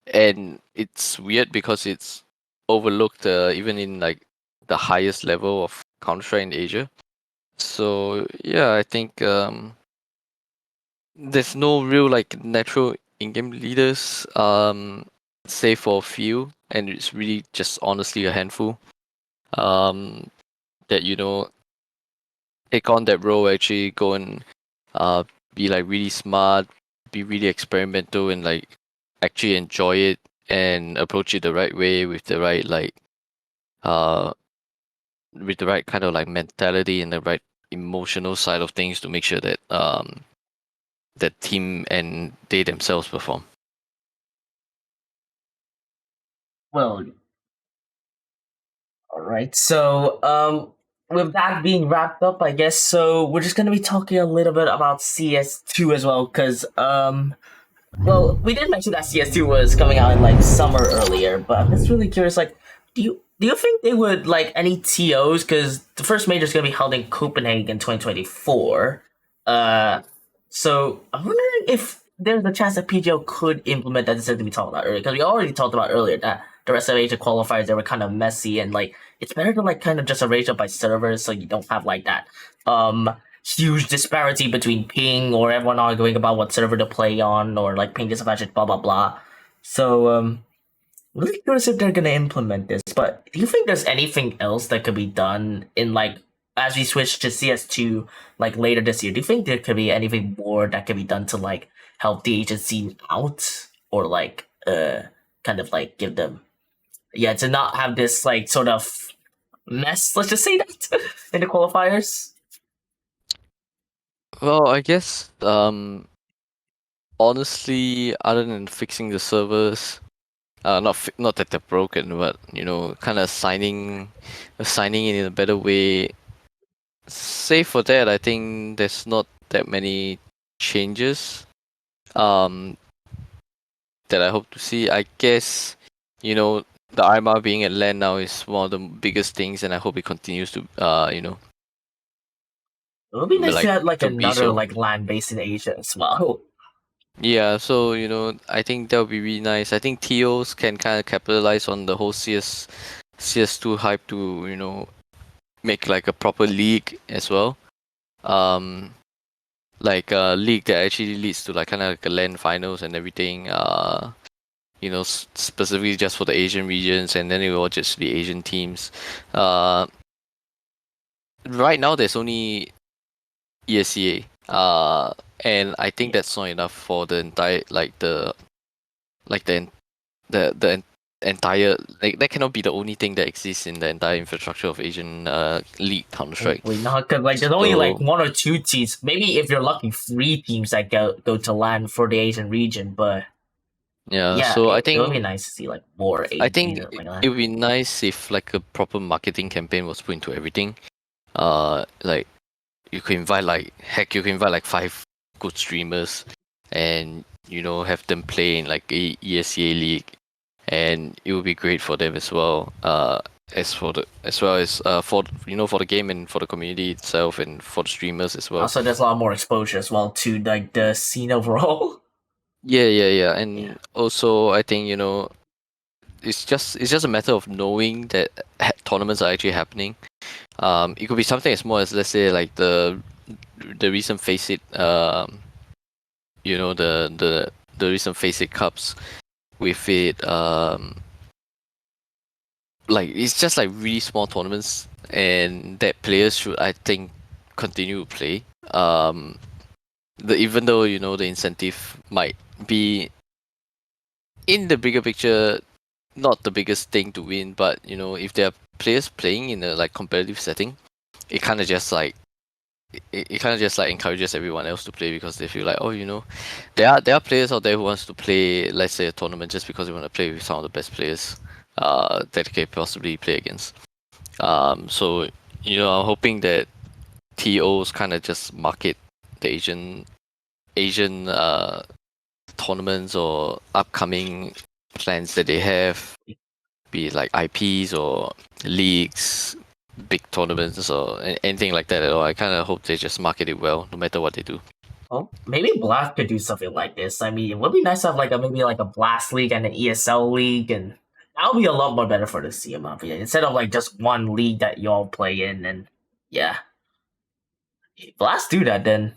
Speaker 2: and it's weird because it's overlooked even in like the highest level of Counter-Strike in Asia. So yeah, I think there's no real like natural in-game leaders, save for a few, and it's really just honestly a handful um, that take on that role, actually go and uh, be like really smart, be really experimental, and like actually enjoy it and approach it the right way with the right uh with the right kind of like mentality and the right emotional side of things to make sure that the team and they themselves perform.
Speaker 1: Well, all right. So, with that being wrapped up, I guess so. We're just gonna be talking a little bit about CS2 as well, because well, we did mention that CS2 was coming out in like summer earlier, but I'm just really curious. Like, do you think they would like any TOs? Because the first major is gonna be held in Copenhagen 2024. Uh, so I'm wondering if there's a chance that PGO could implement that decision we talked about earlier. Because we already talked about earlier that the rest of Asia qualifiers they were kind of messy, and like it's better to like kind of just arrange it by servers so you don't have like that huge disparity between ping or everyone arguing about what server to play on or like ping disadvantage, blah blah blah. So really curious if they're gonna implement this. But do you think there's anything else that could be done in like as we switch to CS2 like later this year? Do you think there could be anything more that could be done to like help the agency out or like kind of like give them to not have this like sort of mess, let's just say that in the qualifiers?
Speaker 2: Well, I guess honestly, other than fixing the servers, not that they're broken, but kind of assigning it in a better way. Save for that, I think there's not that many changes um that I hope to see. I guess the IMA being at land now is one of the biggest things, and I hope it continues to
Speaker 1: It would be nice to
Speaker 2: like
Speaker 1: have like
Speaker 2: to be
Speaker 1: another
Speaker 2: so.
Speaker 1: like land base in Asia as well.
Speaker 2: Yeah, so I think that would be really nice. I think TOs can kind of capitalize on the whole CS2 hype to make like a proper league as well. Um, like a league that actually leads to like kind of like a LAN finals and everything. Specifically just for the Asian regions, and then it will just be Asian teams. Right now there's only ESCA. And I think that's not enough for the entire like the entire like that cannot be the only thing that exists in the entire infrastructure of Asian League Counter-Strike.
Speaker 1: Probably not, because like there's only like
Speaker 2: So
Speaker 1: one or two teams, maybe if you're lucky, three teams that go to land for the Asian region. But
Speaker 2: yeah,
Speaker 1: yeah,
Speaker 2: so
Speaker 1: it would be nice to see like more
Speaker 2: I
Speaker 1: Asian
Speaker 2: think
Speaker 1: teams like
Speaker 2: it
Speaker 1: that.
Speaker 2: would be nice if like a proper marketing campaign was put into everything. Like you could invite you can invite like 5 good streamers and have them play in like a ESCA league, and it would be great for them as well. As well as for the game and for the community itself and for the streamers as well.
Speaker 1: Also, there's a lot more exposure as well to like the scene overall.
Speaker 2: Yeah.
Speaker 1: Yeah.
Speaker 2: And also I think it's just a matter of knowing that tournaments are actually happening. It could be something as small as, let's say, like the recent Face It, the recent Face It Cups with it, like it's just like really small tournaments, and that players should, I think, continue to play. Even though the incentive might be in the bigger picture not the biggest thing to win, but if there are players playing in a like competitive setting, it kind of just like it kind of just like encourages everyone else to play, because they feel like, oh, there are players out there who wants to play, let's say, a tournament just because they want to play with some of the best players that they can possibly play against. So I'm hoping that TOs kind of just market the Asian tournaments or upcoming plans that they have, be it like IPs or leagues, big tournaments or anything like that at all. I kind of hope they just market it well, no matter what they do.
Speaker 1: Well, maybe Blast could do something like this. I mean, it would be nice to have like maybe like a Blast League and an ESL League, and that would be a lot more better for the CMF. Yeah, instead of like just one league that y'all play in, and yeah, if Blast do that, then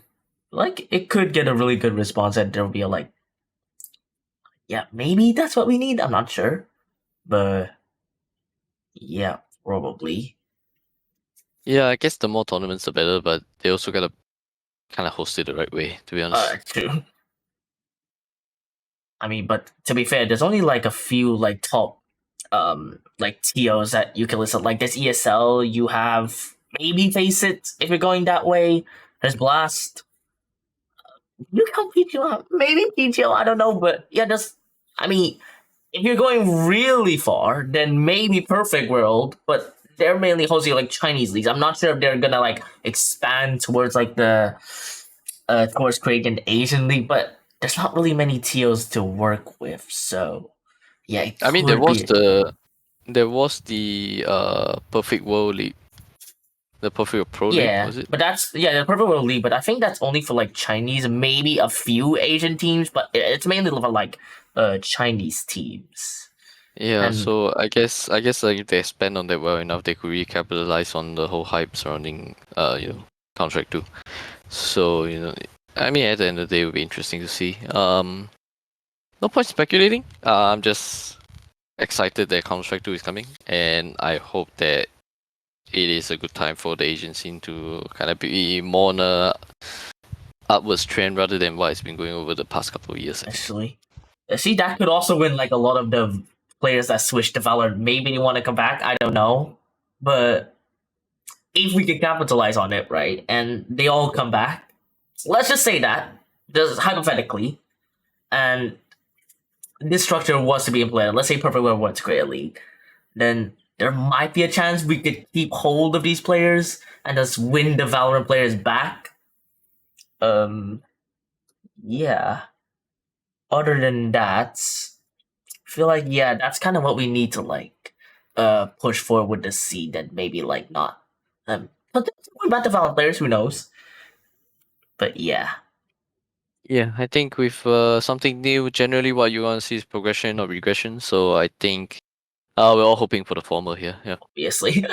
Speaker 1: like it could get a really good response, and there'll be a like, yeah, maybe that's what we need. I'm not sure, but yeah, probably.
Speaker 2: Yeah, I guess the more tournaments the better, but they also gotta kind of host it the right way, to be honest.
Speaker 1: True. I mean, but to be fair, there's only like a few like top like TOs that you can listen. Like this ESL, you have maybe Face It if you're going that way. There's Blast. You can PGL, maybe PGL, I don't know, but yeah, just I mean, if you're going really far, then maybe Perfect World, but they're mainly hosting like Chinese leagues. I'm not sure if they're gonna like expand towards like the towards creating an Asian league, but there's not really many TOs to work with, so yeah, it
Speaker 2: I mean,
Speaker 1: could be.
Speaker 2: there was the Perfect World League, the Perfect Pro League,
Speaker 1: Yeah,
Speaker 2: was it?
Speaker 1: but that's the Perfect World League, but I think that's only for like Chinese, maybe a few Asian teams, but it's mainly for like Chinese teams.
Speaker 2: Yeah,
Speaker 1: And
Speaker 2: so I guess like if they spend on that well enough, they could really capitalize on the whole hype surrounding Counter-Strike 2. So I mean, at the end of the day, it would be interesting to see. No point speculating. I'm just excited that Counter-Strike 2 is coming, and I hope that it is a good time for the Asian scene to kind of be more on a upwards trend rather than what it's been going over the past couple of years.
Speaker 1: actually, see, that could also win like a lot of the players that switch to Valorant. Maybe they want to come back. I don't know, but if we could capitalize on it, right, and they all come back, let's just say that, just hypothetically, and this structure was to be implemented. Let's say Perfect World wants to create a league, then there might be a chance we could keep hold of these players and just win the Valorant players back. Yeah. Other than that, I feel like yeah, that's kind of what we need to like push forward with the seed and maybe like not but going back to Valorant players, who knows? But yeah.
Speaker 2: Yeah, I think with something new, generally what you want to see is progression or regression. So I think we're all hoping for the former here. Yeah.
Speaker 1: Obviously.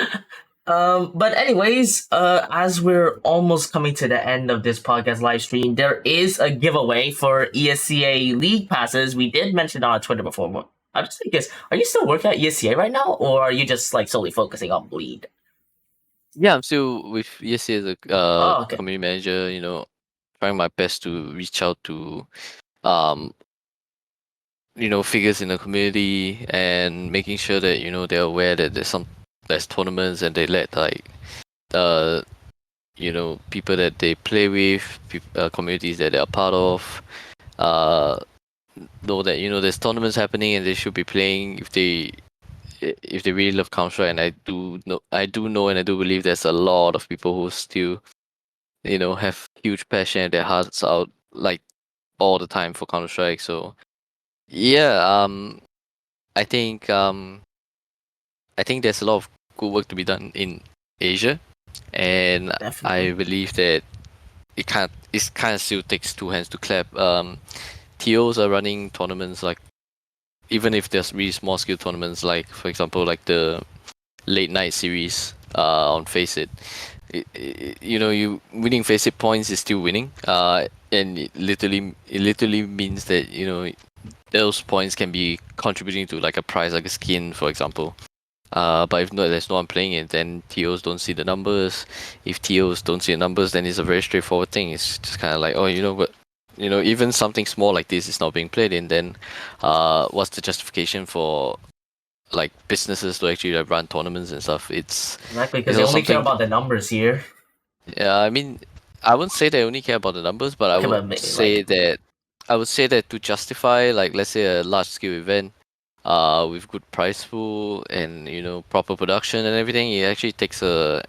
Speaker 1: But anyways, as we're almost coming to the end of this podcast live stream, there is a giveaway for ESCA League passes. We did mention it on Twitter before. But I'm just curious, are you still working at ESCA right now, or are you just like solely focusing on Bleed?
Speaker 2: Yeah, I'm still with ESC as a
Speaker 1: Oh, okay.
Speaker 2: community manager. Trying my best to reach out to um figures in the community and making sure that they're aware that there's tournaments and they let like uh people that they play with, communities that they are part of, uh know that there's tournaments happening and they should be playing if they really love Counter Strike. And I do know and I do believe there's a lot of people who still have huge passion and their hearts out like all the time for Counter Strike. So yeah, I think um I think there's a lot of good work to be done in Asia, and I
Speaker 1: Definitely.
Speaker 2: believe that it kind of still takes two hands to clap. TOs are running tournaments like, even if there's really small scale tournaments, like for example like the late night series on Face It. You winning Face It points is still winning. And it literally means that those points can be contributing to like a prize, like a skin, for example. But if there's no one playing it, then TOs don't see the numbers. If TOs don't see the numbers, then it's a very straightforward thing. It's just kind of like, oh, what, even something small like this is not being played in, then what's the justification for like businesses to actually like, run tournaments and stuff?
Speaker 1: Exactly, because
Speaker 2: It's
Speaker 1: they
Speaker 2: also
Speaker 1: only care
Speaker 2: something.
Speaker 1: about the numbers here.
Speaker 2: Yeah, I mean, I wouldn't say they only care about the numbers, but I
Speaker 1: Okay,
Speaker 2: would
Speaker 1: but
Speaker 2: say
Speaker 1: like,
Speaker 2: that to justify, like, let's say a large scale event, with good prize pool and proper production and everything, it actually takes a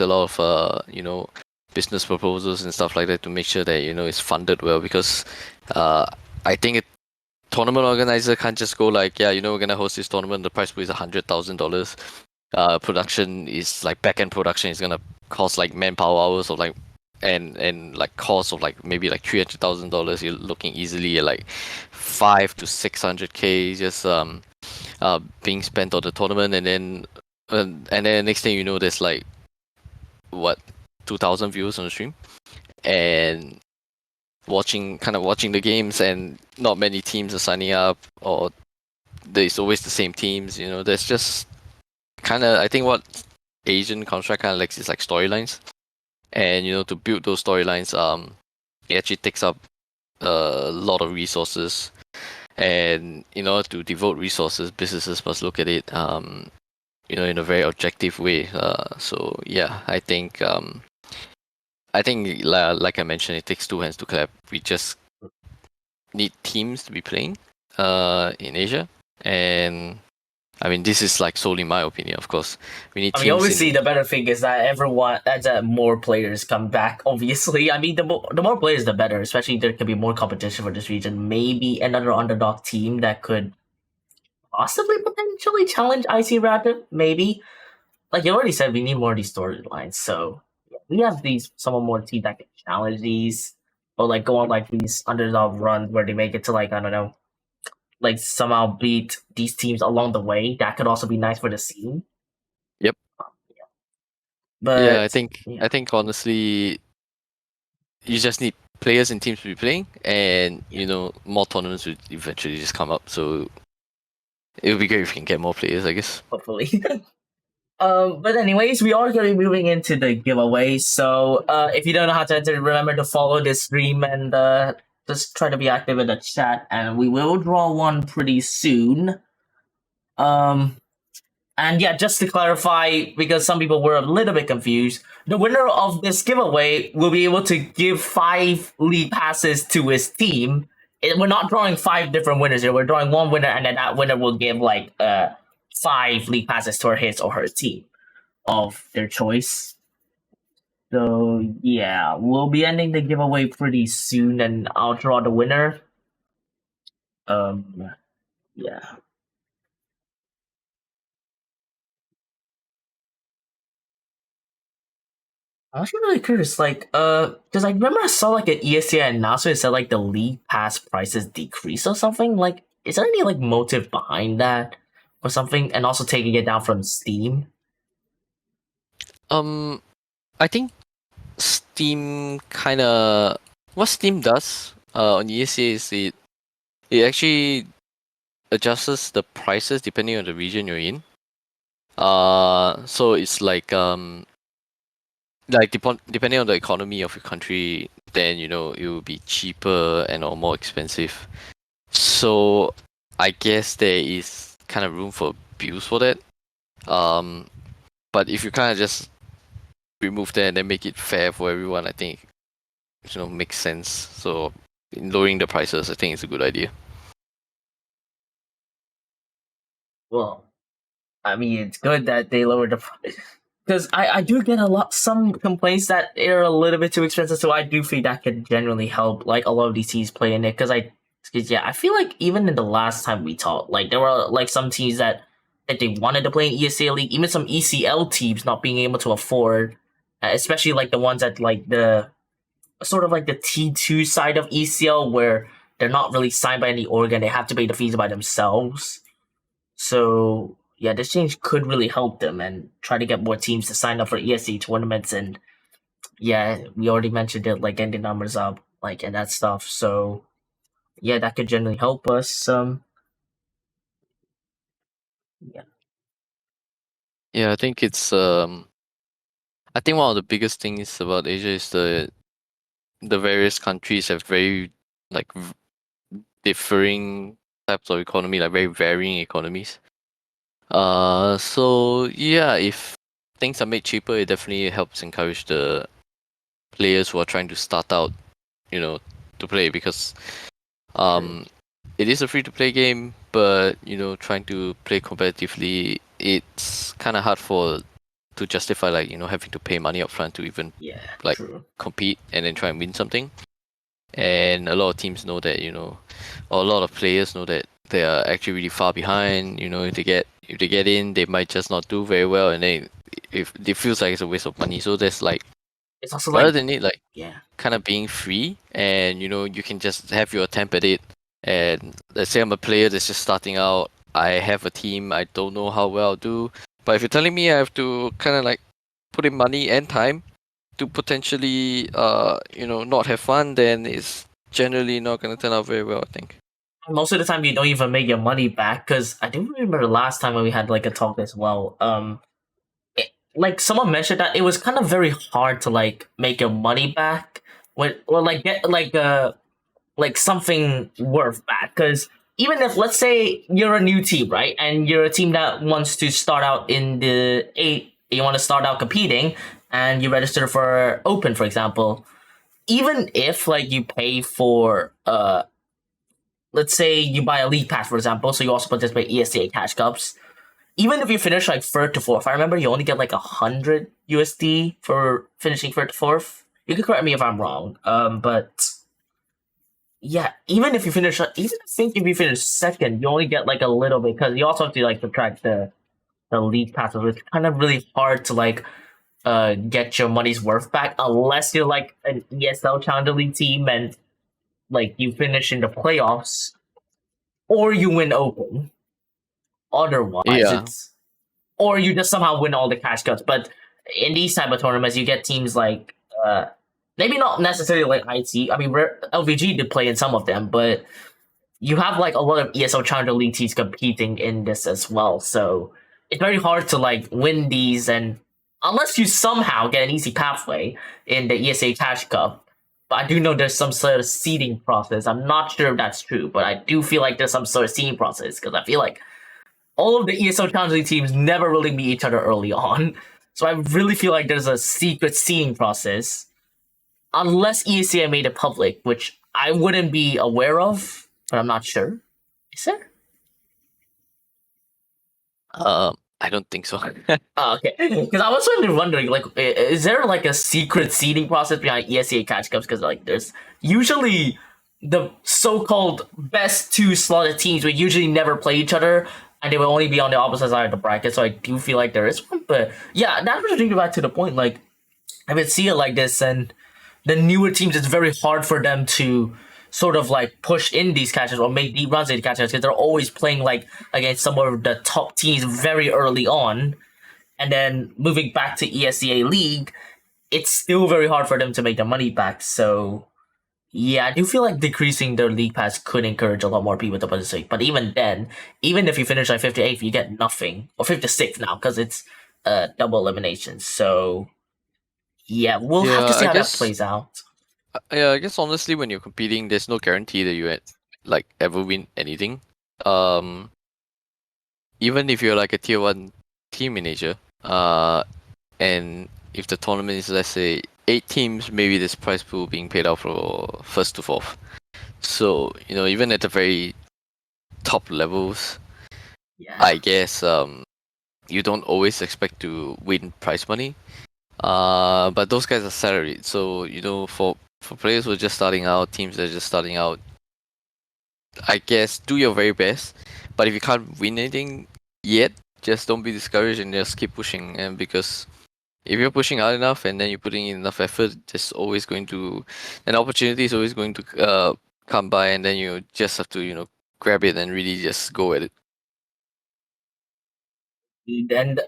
Speaker 2: lot of business proposals and stuff like that to make sure that it's funded well. Because uh I think a tournament organizer can't just go like, yeah, we're gonna host this tournament, the prize pool is $100,000. Production is like back end production is gonna cost like manpower hours of like, and like cost of like maybe like $300,000. You're looking easily at like 5 to 600K just being spent on the tournament. And then next thing you know, there's like what 2,000 viewers on the stream and watching the games, and not many teams are signing up, or there's always the same teams. There's just kind of, I think what Asian Counter-Strike kind of lacks is like storylines. And to build those storylines, it actually takes up a lot of resources. And in order to devote resources, businesses must look at it in a very objective way. So yeah, I think like I mentioned, it takes two hands to clap. We just need teams to be playing in Asia. And I mean, this is like solely my opinion, of course. We need
Speaker 1: I mean,
Speaker 2: teams
Speaker 1: obviously,
Speaker 2: in.
Speaker 1: the better thing is that more players come back. Obviously, I mean, the more players, the better. Especially there could be more competition for this region. Maybe another underdog team that could possibly potentially challenge IC Rapid. Maybe, like you already said, we need more of these storylines. So yeah, we have these some more teams that can challenge these, or like go on like these underdog runs where they make it to like, I don't know, like somehow beat these teams along the way. That could also be nice for the scene.
Speaker 2: Yep. Yeah, I
Speaker 1: But
Speaker 2: think
Speaker 1: yeah.
Speaker 2: I think honestly, you just need players and teams to be playing, and more tournaments will eventually just come up. So it would be great if we can get more players, I guess.
Speaker 1: Hopefully. But anyways, we are going to be moving into the giveaway. So if you don't know how to enter, remember to follow this stream and just try to be active in the chat, and we will draw one pretty soon. Um, and yeah, just to clarify, because some people were a little bit confused, the winner of this giveaway will be able to give 5 league passes to his team. We're not drawing 5 different winners here. We're drawing one winner, and then that winner will give like 5 league passes to his or her team of their choice. So yeah, we'll be ending the giveaway pretty soon, and I'll draw the winner. Yeah. I'm actually really curious, like, because I remember I saw like an ESA announcement that said like the league pass prices decrease or something. Like, is there any like motive behind that or something? And also taking it down from Steam.
Speaker 2: Um, I think Steam kind of what Steam does on ESA is it actually adjusts the prices depending on the region you're in. So it's like depending on the economy of your country, then it will be cheaper and or more expensive. So I guess there is kind of room for abuse for that. But if you kind of just remove that and then make it fair for everyone, I think makes sense. So in lowering the prices, I think it's a good idea.
Speaker 1: Well, I mean, it's good that they lowered the price. Because I do get some complaints that are a little bit too expensive, so I do think that could generally help like a lot of these teams playing it. Because yeah, I feel like even in the last time we talked, like there were like some teams that they wanted to play in ESA League, even some ECL teams not being able to afford, especially like the ones at like the sort of like the T2 side of ECL where they're not really signed by any org and they have to pay the fees by themselves. So yeah, this change could really help them and try to get more teams to sign up for ESC tournaments. And yeah, we already mentioned it, like getting the numbers up, like and that stuff. So yeah, that could generally help us. Yeah,
Speaker 2: Yeah, I think it's I think one of the biggest things about Asia is the various countries have very like differing types of economy, like very varying economies. So yeah, if things are made cheaper, it definitely helps encourage the players who are trying to start out, to play because
Speaker 1: true.
Speaker 2: it is a free to play game, but trying to play competitively, it's kind of hard to justify like having to pay money up front to even
Speaker 1: Yeah,
Speaker 2: like
Speaker 1: true.
Speaker 2: compete and then try and win something. And a lot of teams know that or a lot of players know that they are actually really far behind. If they get in, they might just not do very well, and then if it feels like it's a waste of money. So there's like
Speaker 1: It's also
Speaker 2: rather
Speaker 1: like
Speaker 2: than it like
Speaker 1: yeah,
Speaker 2: kind of being free, and you can just have your attempt at it. And let's say I'm a player that's just starting out. I have a team. I don't know how well I'll do, but if you're telling me I have to kind of like put in money and time to potentially not have fun, then it's generally not gonna turn out very well, I think.
Speaker 1: most of the time you don't even make your money back. Because I do remember the last time when we had like a talk as well. Like someone mentioned that it was kind of very hard to like make your money back when or like get like something worth back because even if let's say you're a new team, right, and you're a team that wants to start out in the eight, you want to start out competing and you register for open, for example, even if like you pay for let's say you buy a league pass, for example, so you also participate ESA cash cups, even if you finish like third to fourth, I remember you only get like 100 USD for finishing third to fourth. You can correct me if I'm wrong. But yeah, even if you finish, even I think if you finish second, you only get like a little bit because you also have to like subtract the league passes. It's kind of really hard to like get your money's worth back unless you're like an ESL Challenger League team and like you finish in the playoffs or you win open. Otherwise,
Speaker 2: Yeah.
Speaker 1: it's or you just somehow win all the cash cuts. But in these type of tournaments, you get teams like maybe not necessarily like IT. I mean, LVG did play in some of them, but you have like a lot of ESL Challenger League teams competing in this as well. So it's very hard to like win these, and unless you somehow get an easy pathway in the ESA Cash Cup. But I do know there's some sort of seeding process. I'm not sure if that's true, but I do feel like there's some sort of seeding process because I feel like all of the ESL Challenger League teams never really meet each other early on. So I really feel like there's a secret seeding process, unless ESA made it public, which I wouldn't be aware of, but I'm not sure. Is there?
Speaker 2: I don't think so.
Speaker 1: Oh, okay. Because I was sort of wondering, like, is there like a secret seeding process behind ESA catch cups? Because like, there's usually the so-called best two slotted teams would usually never play each other, and they will only be on the opposite side of the bracket. So I do feel like there is one. But yeah, that's what brings me back to the point. Like, I would see it like this, and the newer teams, it's very hard for them to sort of like push in these catchers or make deep runs into catchers because they're always playing like against some of the top teams very early on, and then moving back to ESEA League, it's still very hard for them to make their money back. So yeah, I do feel like decreasing their league pass could encourage a lot more people to participate. But even then, even if you finish like 58th, you get nothing. Or 56th now, because it's double elimination. So yeah, we'll have to
Speaker 2: Yeah,
Speaker 1: see
Speaker 2: I
Speaker 1: how that
Speaker 2: guess.
Speaker 1: plays out.
Speaker 2: Yeah, I guess honestly, when you're competing, there's no guarantee that you like ever win anything. Um, Even if you're like a tier one team in Asia, and if the tournament is, let's say, 8 teams, maybe this prize pool being paid out for first to fourth. So even at the very top levels,
Speaker 1: Yeah.
Speaker 2: I guess you don't always expect to win prize money. But those guys are salaried, so for players who are just starting out, teams that are just starting out, I guess do your very best. But if you can't win anything yet, just don't be discouraged and just keep pushing. And because if you're pushing hard enough and then you're putting in enough effort, an opportunity is always going to come by, and then you just have to grab it and really just go at it.
Speaker 1: And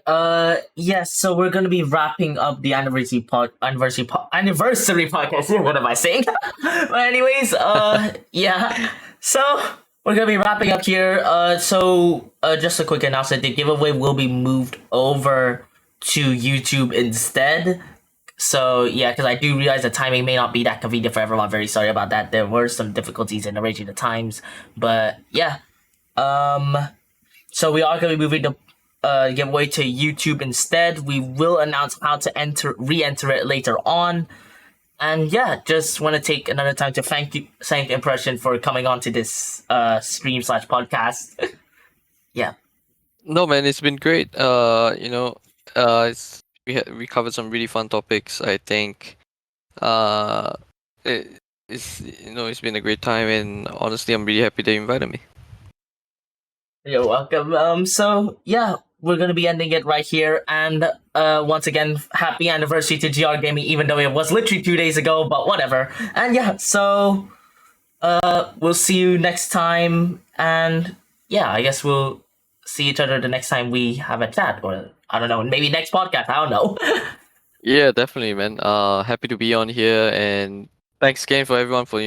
Speaker 1: yes, so we're gonna be wrapping up the anniversary podcast. What am I saying? But anyways, yeah. So we're gonna be wrapping up here. Just a quick announcement: the giveaway will be moved over to YouTube instead. So yeah, because I do realize the timing may not be that convenient for everyone. Very sorry about that. There were some difficulties in arranging the times, but yeah. So we are gonna be moving the giveaway to YouTube instead. We will announce how to re-enter it later on. And yeah, just want to take another time to thank Impression for coming on to this stream/podcast. Yeah.
Speaker 2: No, man, it's been great. We covered some really fun topics. I think, it's been a great time, and honestly, I'm really happy they invited me.
Speaker 1: You're welcome. So yeah, we're gonna be ending it right here. And once again, happy anniversary to GR Gaming, even though it was literally 2 days ago, but whatever. And yeah, so we'll see you next time. And yeah, I guess we'll see each other the next time we have a chat, or I don't know, maybe next podcast. I don't know.
Speaker 2: Yeah, definitely, man. Happy to be on here, and thanks again for everyone for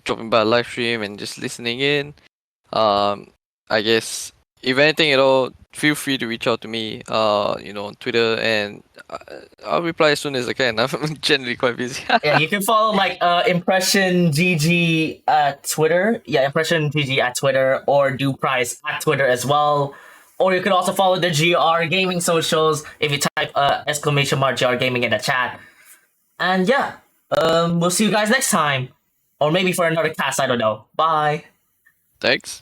Speaker 2: dropping by a live stream and just listening in. I guess if anything at all, feel free to reach out to me, on Twitter, and I'll reply as soon as I can. I'm generally quite busy.
Speaker 1: Yeah, you can follow like Impression GG at Twitter. Yeah, Impression GG at Twitter, or Do Price at Twitter as well. Or you can also follow the GR Gaming socials if you type !GR Gaming in the chat. And yeah, we'll see you guys next time, or maybe for another cast. I don't know. Bye.
Speaker 2: Thanks.